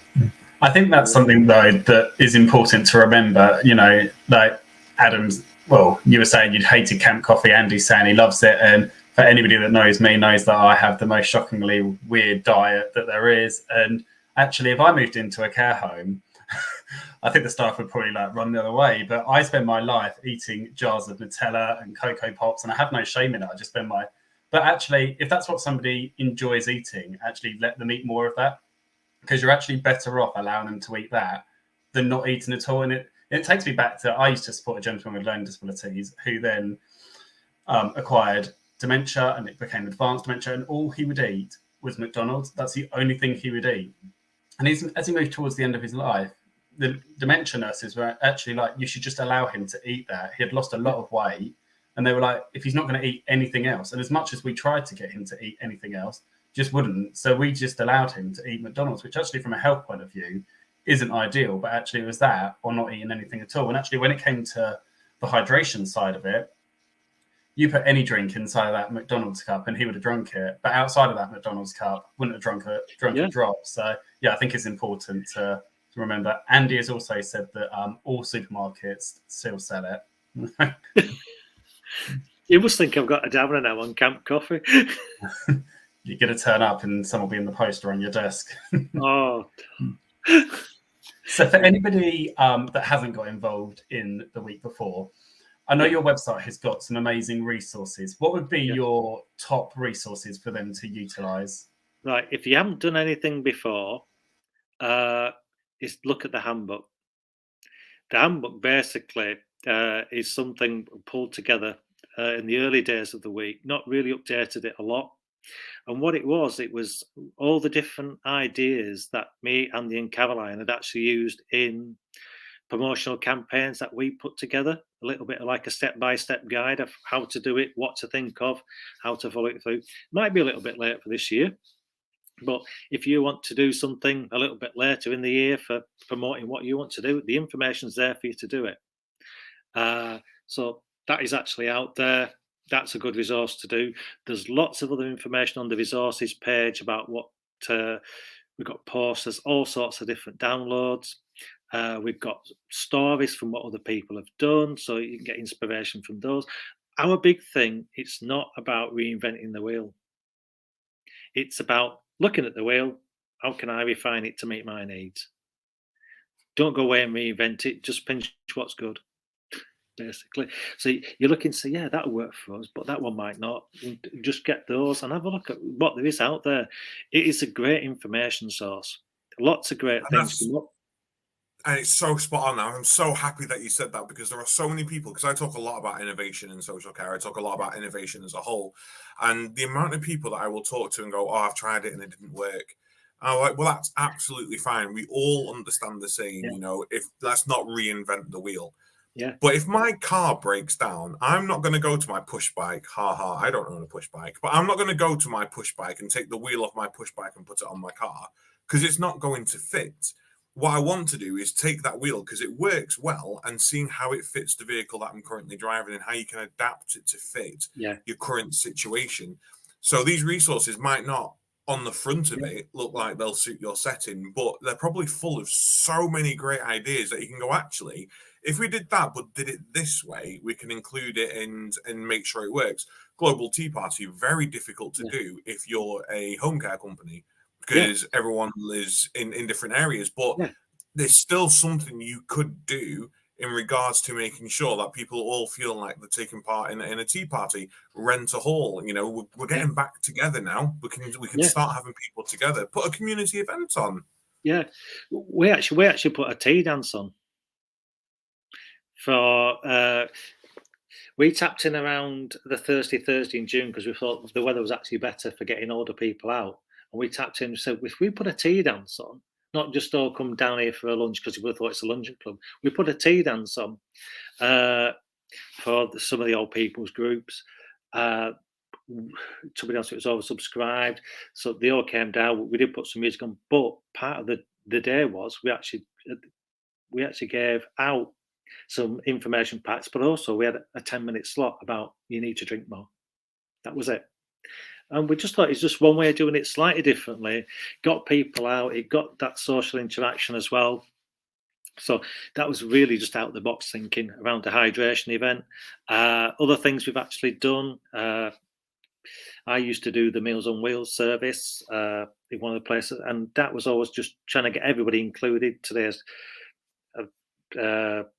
I think that's something, though, that is important to remember. You know, like Adam's, well, you were saying you'd hated camp coffee. Andy's saying he loves it. And for anybody that knows me knows that I have the most shockingly weird diet that there is. And actually, if I moved into a care home, I think the staff would probably run the other way. But I spend my life eating jars of Nutella and Cocoa Pops, and I have no shame in it. I just spend my... But actually, if that's what somebody enjoys eating, actually let them eat more of that, because you're actually better off allowing them to eat that than not eating at all. And it takes me back to, I used to support a gentleman with learning disabilities who then acquired dementia, and it became advanced dementia, and all he would eat was McDonald's. That's the only thing he would eat. And as he moved towards the end of his life, the dementia nurses were actually like, you should just allow him to eat that. He had lost a lot of weight. And they were like, if he's not going to eat anything else, and as much as we tried to get him to eat anything else, just wouldn't. So we just allowed him to eat McDonald's, which actually from a health point of view isn't ideal, but actually it was that or not eating anything at all. And actually when it came to the hydration side of it, you put any drink inside of that McDonald's cup and he would have drunk it, but outside of that McDonald's cup, wouldn't have drunk a drop. So yeah, I think it's important to remember. Andy has also said that all supermarkets still sell it. You must think I've got a downer now on Camp Coffee. You're going to turn up and someone will be in the poster on your desk. Oh. So for anybody that hasn't got involved in the week before, I know your website has got some amazing resources. What would be your top resources for them to utilize? Right. If you haven't done anything before, is look at the handbook. The handbook basically is something pulled together in the early days of the week, not really updated it a lot. And what it was all the different ideas that me, Andy and Caroline had actually used in promotional campaigns that we put together, a little bit like a step-by-step guide of how to do it, what to think of, how to follow it through. Might be a little bit late for this year, but if you want to do something a little bit later in the year for promoting what you want to do, the information's there for you to do it. So that is actually out there. That's a good resource to do. There's lots of other information on the resources page about what we've got posters, all sorts of different downloads. We've got stories from what other people have done, so you can get inspiration from those. Our big thing, it's not about reinventing the wheel. It's about looking at the wheel. How can I refine it to meet my needs? Don't go away and reinvent it. Just pinch what's good, basically. So you're looking to say, yeah, that'll work for us, but that one might not. Just get those and have a look at what there is out there. It is a great information source. Lots of great things come up. And it's so spot on now. I'm so happy that you said that, because there are so many people, because I talk a lot about innovation in social care. I talk a lot about innovation as a whole. And the amount of people that I will talk to and go, oh, I've tried it and it didn't work. And I'm like, well, that's absolutely fine. We all understand the saying, if let's not reinvent the wheel. Yeah. But if my car breaks down, I'm not going to go to my push bike. I don't own a push bike, but I'm not going to go to my push bike and take the wheel off my push bike and put it on my car, because it's not going to fit. What I want to do is take that wheel, because it works well, and seeing how it fits the vehicle that I'm currently driving and how you can adapt it to fit your current situation. So these resources might not, on the front of it, look like they'll suit your setting, but they're probably full of so many great ideas that you can go, actually, if we did that but did it this way, we can include it and make sure it works. Global Tea Party, very difficult to do if you're a home care company, because everyone lives in different areas, but there's still something you could do in regards to making sure that people all feel like they're taking part in a tea party. Rent a hall, we're getting back together now. We can start having people together, put a community event on. Yeah, we actually put a tea dance on for we tapped in around the Thursday in June, because we thought the weather was actually better for getting older people out. And we tapped in and said, if we put a tea dance on, not just all come down here for a lunch because we thought it's a luncheon club, we put a tea dance on for some of the old people's groups. To be honest, it was oversubscribed, so they all came down. We did put some music on, but part of the day was we actually gave out some information packs, but also we had a 10-minute slot about you need to drink more. That was it. And we just thought it's just one way of doing it slightly differently. Got people out. It got that social interaction as well. So that was really just out of the box thinking around the hydration event. Other things we've actually done. I used to do the Meals on Wheels service in one of the places, and that was always just trying to get everybody included. Today's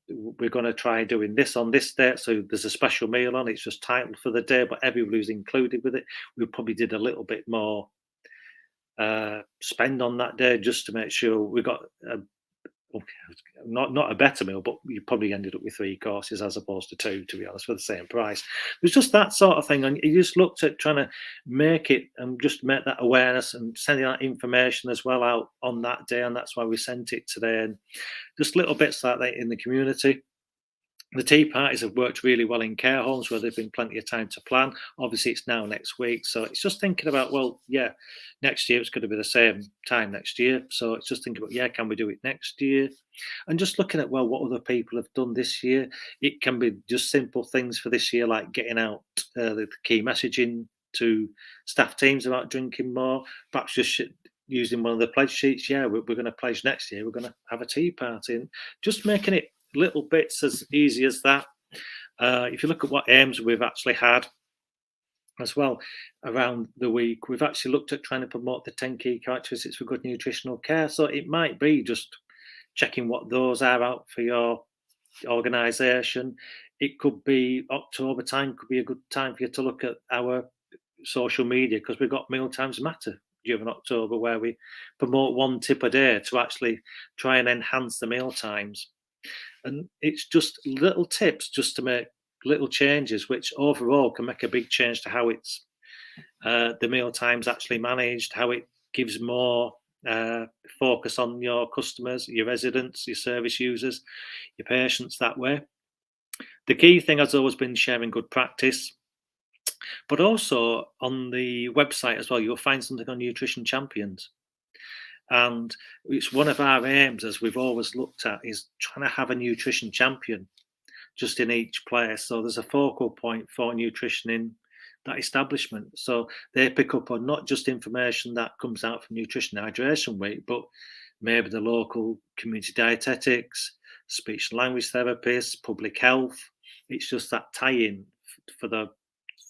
we're going to try doing this on this date, so there's a special meal on. It's just titled for the day, but everybody's included with it. We probably did a little bit more spend on that day just to make sure we got not a better meal, but you probably ended up with 3 courses as opposed to 2, to be honest, for the same price. It was just that sort of thing, and you just looked at trying to make it and just make that awareness and sending that information as well out on that day, and that's why we sent it today. And just little bits like that in the community. The tea parties have worked really well in care homes where there's been plenty of time to plan. Obviously, it's now next week. So it's just thinking about, well, yeah, next year it's going to be the same time next year. So it's just thinking about, yeah, can we do it next year? And just looking at, well, what other people have done this year. It can be just simple things for this year, like getting out the key messaging to staff teams about drinking more, perhaps just using one of the pledge sheets. Yeah, we're going to pledge next year. We're going to have a tea party, and just making it little bits as easy as that. If you look at what aims we've actually had as well around the week, we've actually looked at trying to promote the 10 key characteristics for good nutritional care. So it might be just checking what those are out for your organisation. It could be October time, could be a good time for you to look at our social media, because we've got Meal Times Matter during October where we promote one tip a day to actually try and enhance the meal times. And it's just little tips just to make little changes, which overall can make a big change to how it's the meal times actually managed, how it gives more focus on your customers, your residents, your service users, your patients that way. The key thing has always been sharing good practice, but also on the website as well, you'll find something on Nutrition Champions. And it's one of our aims, as we've always looked at, is trying to have a nutrition champion just in each place. So there's a focal point for nutrition in that establishment. So they pick up on not just information that comes out from Nutrition and Hydration Week, but maybe the local community dietetics, speech and language therapists, public health. It's just that tie-in for the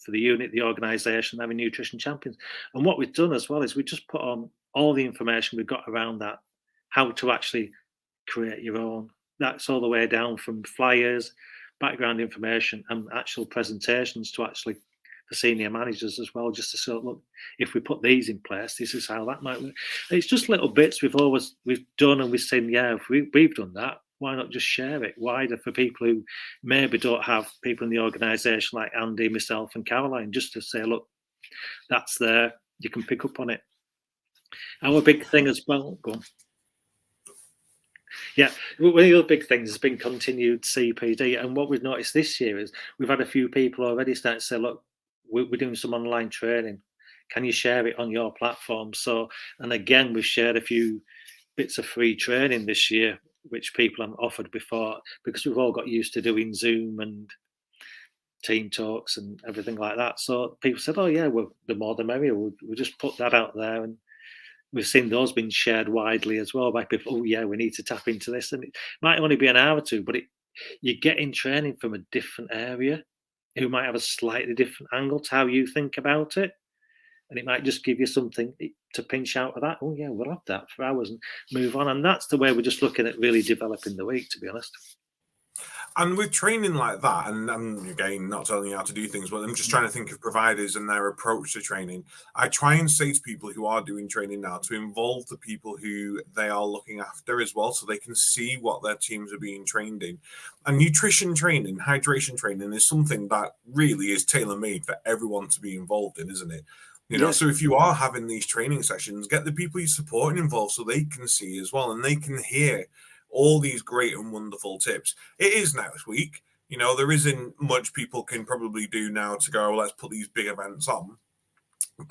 unit, the organisation, having nutrition champions. And what we've done as well is we just put on all the information we've got around that, how to actually create your own. That's all the way down from flyers, background information, and actual presentations to actually for senior managers as well, just to sort of look, if we put these in place, this is how that might work. It's just little bits we've done, and we've seen, yeah, if we've done that, why not just share it wider for people who maybe don't have people in the organisation like Andy, myself, and Caroline, just to say, look, that's there, you can pick up on it. Our big thing as well, go on. Yeah, one of the other big things has been continued CPD. And what we've noticed this year is we've had a few people already start to say, look, we're doing some online training. Can you share it on your platform? So, and again, we've shared a few bits of free training this year, which people haven't offered before, because we've all got used to doing Zoom and team talks and everything like that. So people said, oh yeah, the more the merrier. We'll just put that out there. And we've seen those being shared widely as well by people. Oh yeah, we need to tap into this. And it might only be an hour or two, but you're getting training from a different area who might have a slightly different angle to how you think about it. And it might just give you something to pinch out of that. Oh yeah, we'll have that for hours and move on. And that's the way we're just looking at really developing the week, to be honest. And with training like that, and I'm again not telling you how to do things, but I'm just trying to think of providers and their approach to training. I try and say to people who are doing training now to involve the people who they are looking after as well, so they can see what their teams are being trained in. And nutrition training, hydration training is something that really is tailor-made for everyone to be involved in, isn't it? You know, so if you are having these training sessions, get the people you support involved so they can see as well, and they can hear all these great and wonderful tips. It is next week. You know, there isn't much people can probably do now to go, let's put these big events on.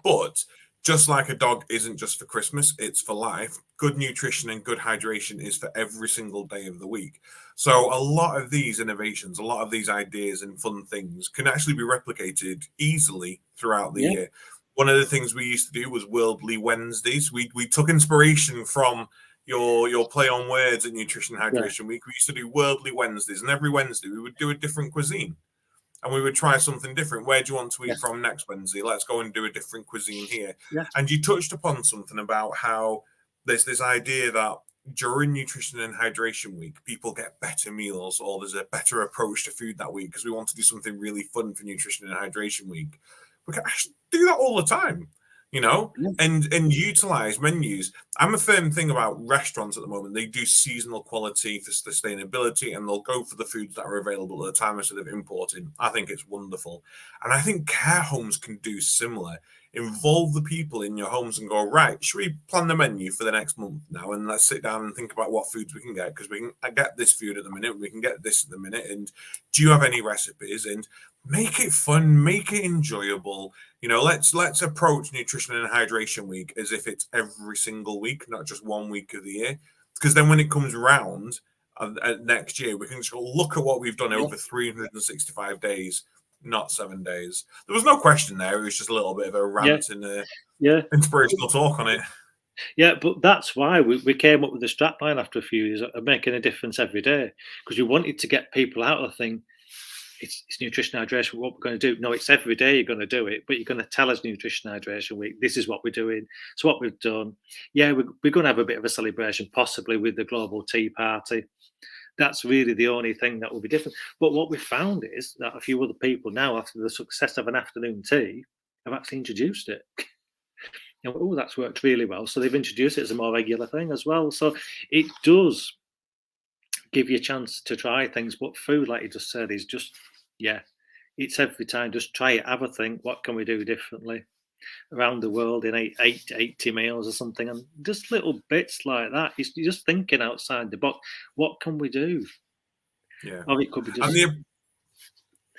But just like a dog isn't just for Christmas, it's for life. Good nutrition and good hydration is for every single day of the week. So a lot of these innovations, a lot of these ideas and fun things can actually be replicated easily throughout the year. One of the things we used to do was Worldly Wednesdays. We took inspiration from your play on words at Nutrition Hydration Week. We used to do Worldly Wednesdays, and every Wednesday we would do a different cuisine, and we would try something different. Where do you want to eat from next Wednesday? Let's go and do a different cuisine here. And you touched upon something about how there's this idea that during Nutrition and Hydration Week, people get better meals, or there's a better approach to food that week because we want to do something really fun for Nutrition and Hydration Week. We can actually do that all the time, you know, and utilize menus. I'm a firm thing about restaurants at the moment. They do seasonal quality for sustainability, and they'll go for the foods that are available at the time instead of importing. I think it's wonderful. And I think care homes can do similar. involve the people in your homes and go, right, should we plan the menu for the next month now? And let's sit down and think about what foods we can get, because we can get this food at the minute, we can get this at the minute. And do you have any recipes? And make it fun, make it enjoyable. You know, let's approach Nutrition and Hydration Week as if it's every single week, not just 1 week of the year. Because then when it comes around next year, we can just go look at what we've done over 365 days, not 7 days. There was no question there. It was just a little bit of a rant and inspirational talk on it. Yeah, but that's why we came up with the strapline after a few years of making a difference every day, because we wanted to get people out of the thing. It's nutrition hydration. What we're going to do? No, it's every day you're going to do it, but you're going to tell us Nutrition Hydration Week. This is what we're doing. It's what we've done. Yeah, we're going to have a bit of a celebration, possibly with the global tea party. That's really the only thing that will be different. But what we found is that a few other people now, after the success of an afternoon tea, have actually introduced it. Oh, that's worked really well. So they've introduced it as a more regular thing as well. So it does give you a chance to try things. But food, like you just said, is just, it's every time. Just try it, have a think. What can we do differently around the world in 80 meals or something? And just little bits like that. You're just thinking outside the box. What can we do? Yeah. Or it could be just...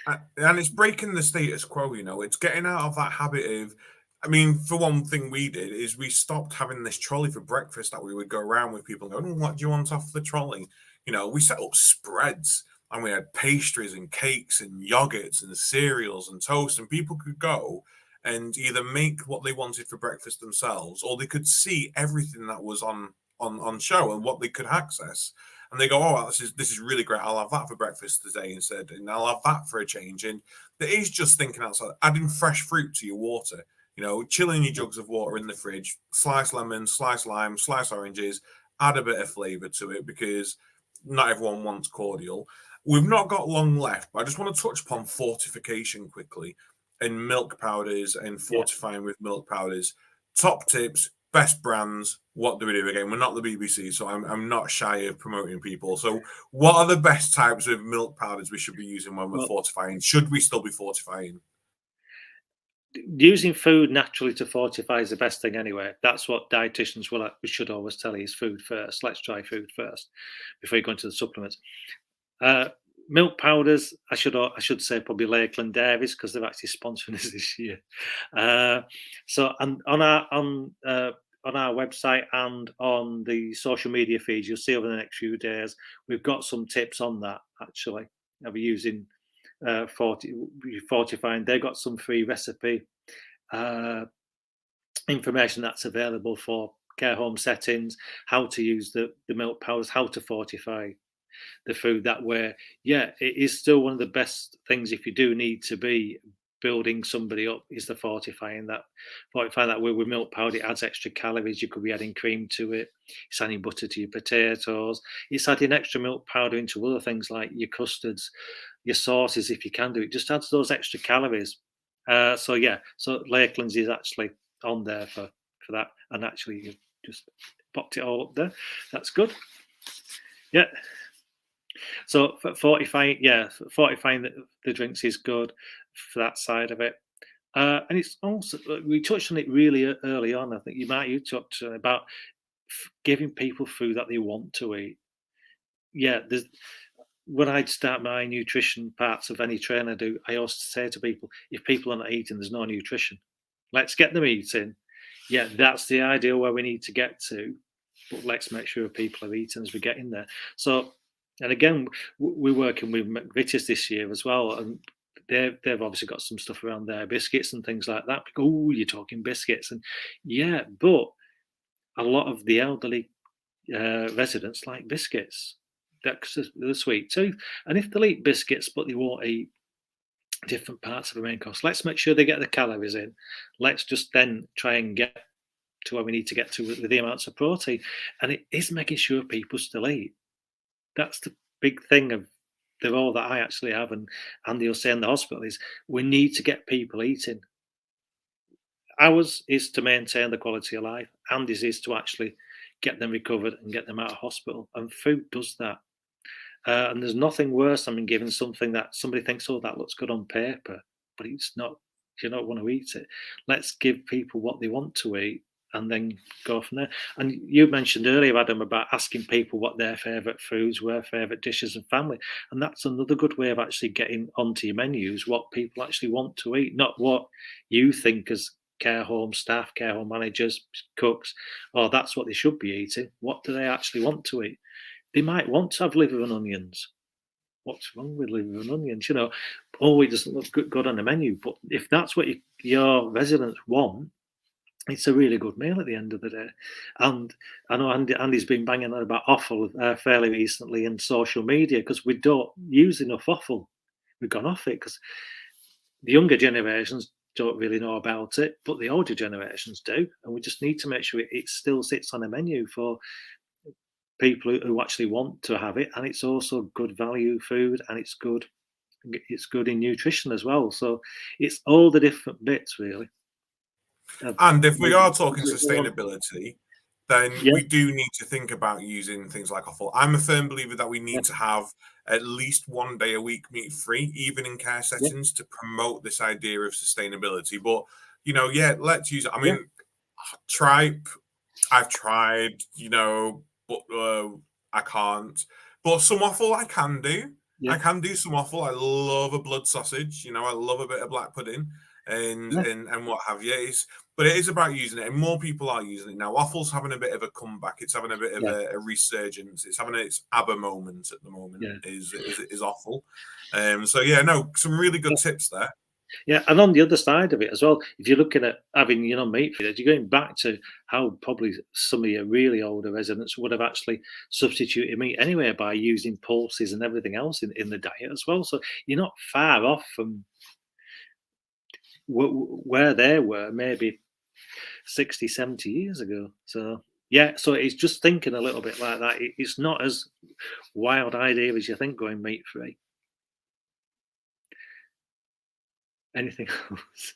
And it's breaking the status quo, you know. It's getting out of that habit of... I mean, for one thing we did is we stopped having this trolley for breakfast that we would go around with people and go, what do you want off the trolley? You know, we set up spreads and we had pastries and cakes and yogurts and cereals and toast, and people could go and either make what they wanted for breakfast themselves, or they could see everything that was on show and what they could access. And they go, oh, this is really great. I'll have that for breakfast today instead, and I'll have that for a change. And it is just thinking outside, adding fresh fruit to your water. You know, chilling your jugs of water in the fridge, slice lemon, slice lime, slice oranges, add a bit of flavour to it, because not everyone wants cordial. We've not got long left, but I just want to touch upon fortification quickly, and milk powders and fortifying with milk powders. Top tips, best brands. What do we do? Again, we're not the BBC, so I'm not shy of promoting people. So what are the best types of milk powders we should be using when we're fortifying? Should we still be fortifying? Using food naturally to fortify is the best thing anyway. That's what dietitians we should always tell you, is food first. Let's try food first before you go into the supplements. Milk powders, I should say probably Lakeland Dairies, because they're actually sponsoring us this year. So on our website and on the social media feeds, you'll see over the next few days we've got some tips on that. Actually, I'll be using fortifying. They've got some free recipe information that's available for care home settings, how to use the milk powders, how to fortify the food that way. It is still one of the best things if you do need to be building somebody up, is the fortifying that way with milk powder. It adds extra calories. You could be adding cream to it. It's adding butter to your potatoes. It's adding extra milk powder into other things like your custards, your sauces, if you can do it. Just adds those extra calories. So Lakeland's is actually on there for that, and actually you just popped it all up there. That's good. So fortifying the drinks is good for that side of it. And it's also, we touched on it really early on. I think you talked about giving people food that they want to eat. When I'd start my nutrition parts of any training I do, I always say to people, if people are not eating, there's no nutrition. Let's get them eating. That's the ideal where we need to get to, but let's make sure people are eating as we get in there. So, and again, we're working with McVitie's this year as well, and they've obviously got some stuff around their biscuits and things like that. Oh, you're talking biscuits, and but a lot of the elderly residents like biscuits. That's the sweet tooth, and if they'll eat biscuits but they won't eat different parts of the main course, let's make sure they get the calories in. Let's just then try and get to where we need to get to with the amounts of protein, and it is making sure people still eat. That's the big thing of the role that I actually have, and Andy will say in the hospital, is we need to get people eating. Ours is to maintain the quality of life. Andy's is to actually get them recovered and get them out of hospital. And food does that. And there's nothing worse than giving something that somebody thinks, oh, that looks good on paper, but it's not Do you not want to eat it? Let's give people what they want to eat and then go from there. And you mentioned earlier, Adam, about asking people what their favourite foods were, favourite dishes and family. And that's another good way of actually getting onto your menus, what people actually want to eat, not what you think as care home staff, care home managers, cooks, oh, that's what they should be eating. What do they actually want to eat? They might want to have liver and onions. What's wrong with liver and onions? You know, oh, it doesn't look good on the menu. But if that's what your residents want, it's a really good meal at the end of the day. And I know Andy's been banging on about offal fairly recently in social media because we don't use enough offal. We've gone off it because the younger generations don't really know about it, but the older generations do. And we just need to make sure it still sits on a menu for people who actually want to have it. And it's also good value food, and it's good in nutrition as well. So it's all the different bits, really. And if we are talking sustainability, then we do need to think about using things like offal. I'm a firm believer that we need to have at least 1 day a week meat free, even in care settings, to promote this idea of sustainability. But, you know, let's use it. I mean, tripe, I've tried, you know, but I can't. But some offal I can do. Yeah. I can do some offal. I love a blood sausage. You know, I love a bit of black pudding and what have you. But it is about using it, and more people are using it now. Offal's having a bit of a comeback. It's having a bit of a resurgence. It's having its ABBA moment at the moment. Is offal. So some really good tips there. Yeah, and on the other side of it as well, if you're looking at having, you know, meat feeders, you're going back to how probably some of your really older residents would have actually substituted meat anyway by using pulses and everything else in the diet as well. So you're not far off from where they were maybe 60, 70 years ago. So so it's just thinking a little bit like that. It's not as wild idea as you think going meat free. Anything else?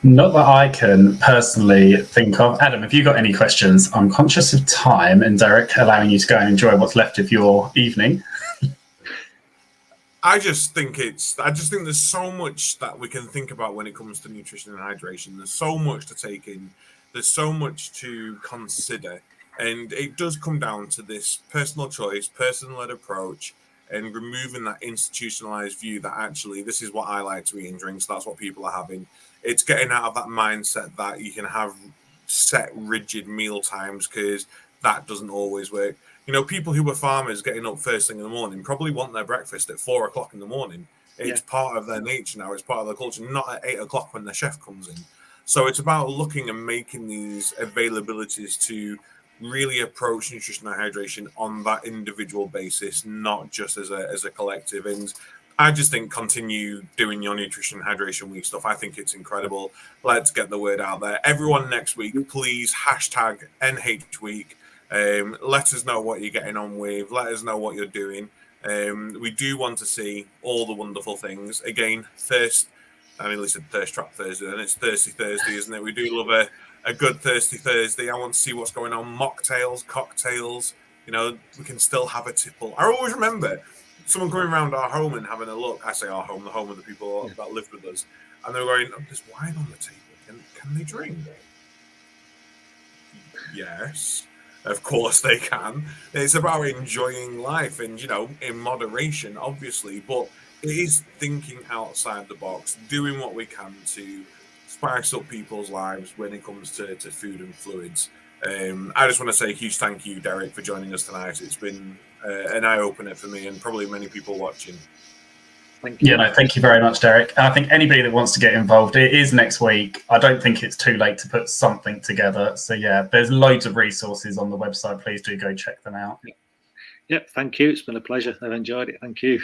Not that I can personally think of. Adam, have you got any questions? I'm conscious of time and Derek allowing you to go and enjoy what's left of your evening. I just think there's so much that we can think about when it comes to nutrition and hydration. There's so much to take in. There's so much to consider. And it does come down to this personal choice, person-led approach, and removing that institutionalized view that actually this is what I like to eat and drink, so that's what people are having. It's getting out of that mindset that you can have set rigid meal times, because that doesn't always work. You know, people who are farmers getting up first thing in the morning probably want their breakfast at 4 o'clock in the morning. It's part of their nature now. It's part of their culture, not at 8 o'clock when the chef comes in. So it's about looking and making these availabilities to really approach nutrition and hydration on that individual basis, not just as a collective. And I just think continue doing your nutrition and hydration week stuff. I think it's incredible. Let's get the word out there. Everyone next week, please hashtag NH week. Let us know what you're getting on with. Let us know what you're doing. We do want to see all the wonderful things. Again, Thirst Trap Thursday, and it's Thirsty Thursday, isn't it? We do love a good Thirsty Thursday. I want to see what's going on. Mocktails, cocktails. You know, we can still have a tipple. I always remember someone coming around our home and having a look. I say our home, the home of the people that lived with us. And they were going, oh, there's wine on the table. Can they drink? Yes. Of course they can. It's about enjoying life and, you know, in moderation, obviously. But it is thinking outside the box, doing what we can to spice up people's lives when it comes to food and fluids. I just want to say a huge thank you, Derek, for joining us tonight. It's been an eye-opener for me and probably many people watching. Thank you. Thank you very much, Derek. And I think anybody that wants to get involved, it is next week. I don't think it's too late to put something together. So there's loads of resources on the website. Please do go check them out. Yep, thank you. It's been a pleasure. I've enjoyed it. Thank you.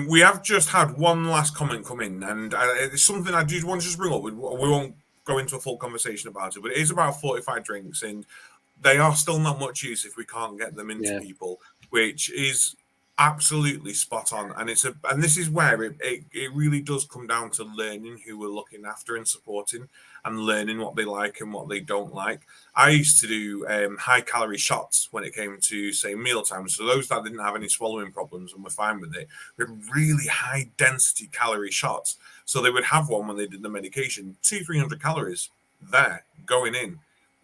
We have just had one last comment come in, and it's something I do want to just bring up. We won't go into a full conversation about it, but it is about fortified drinks, and they are still not much use if we can't get them into people, which is absolutely spot on, and this is where it really does come down to learning who we're looking after and supporting, and learning what they like and what they don't like. I used to do high calorie shots when it came to, say, mealtime. So those that didn't have any swallowing problems and were fine with it, with really high density calorie shots. So they would have one when they did the medication, 200-300 calories there going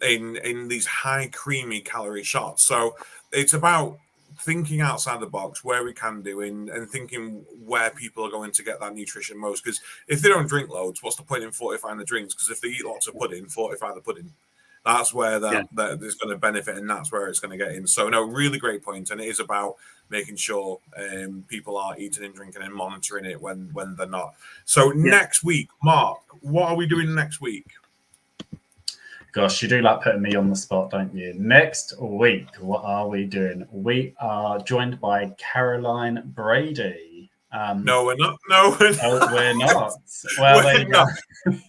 in these high creamy calorie shots. So it's about thinking outside the box where we can do and thinking where people are going to get that nutrition most. Because if they don't drink loads, what's the point in fortifying the drinks? Because if they eat lots of pudding, fortify the pudding. That's where that is going to benefit, and that's where it's going to get in. So, no, really great point. And it is about making sure people are eating and drinking and monitoring it when they're not. So next week, Mark, what are we doing next week? Gosh, you do like putting me on the spot, don't you? Next week, what are we doing? We are joined by Caroline Brady. No, we're not. No, we're not. We're not. Well, we're not.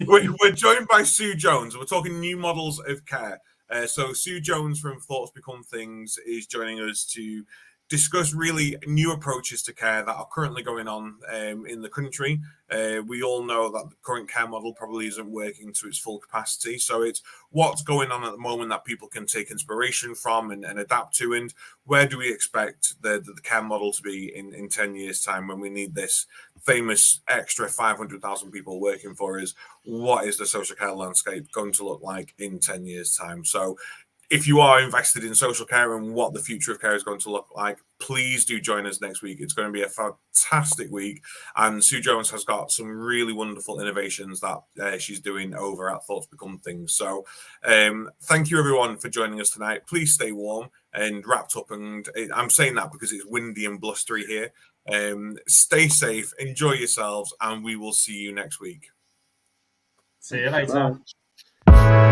We're joined by Sue Jones. We're talking new models of care. So Sue Jones from Thoughts Become Things is joining us to discuss really new approaches to care that are currently going on in the country. We all know that the current care model probably isn't working to its full capacity. So it's what's going on at the moment that people can take inspiration from and adapt to, and where do we expect the care model to be in 10 years' time when we need this famous extra 500,000 people working for us? What is the social care landscape going to look like in 10 years' time? So if you are invested in social care and what the future of care is going to look like, please do join us next week. It's going to be a fantastic week. And Sue Jones has got some really wonderful innovations that she's doing over at Thoughts Become Things. So thank you, everyone, for joining us tonight. Please stay warm and wrapped up. And I'm saying that because it's windy and blustery here. Stay safe, enjoy yourselves, and we will see you next week. See you later. Bye.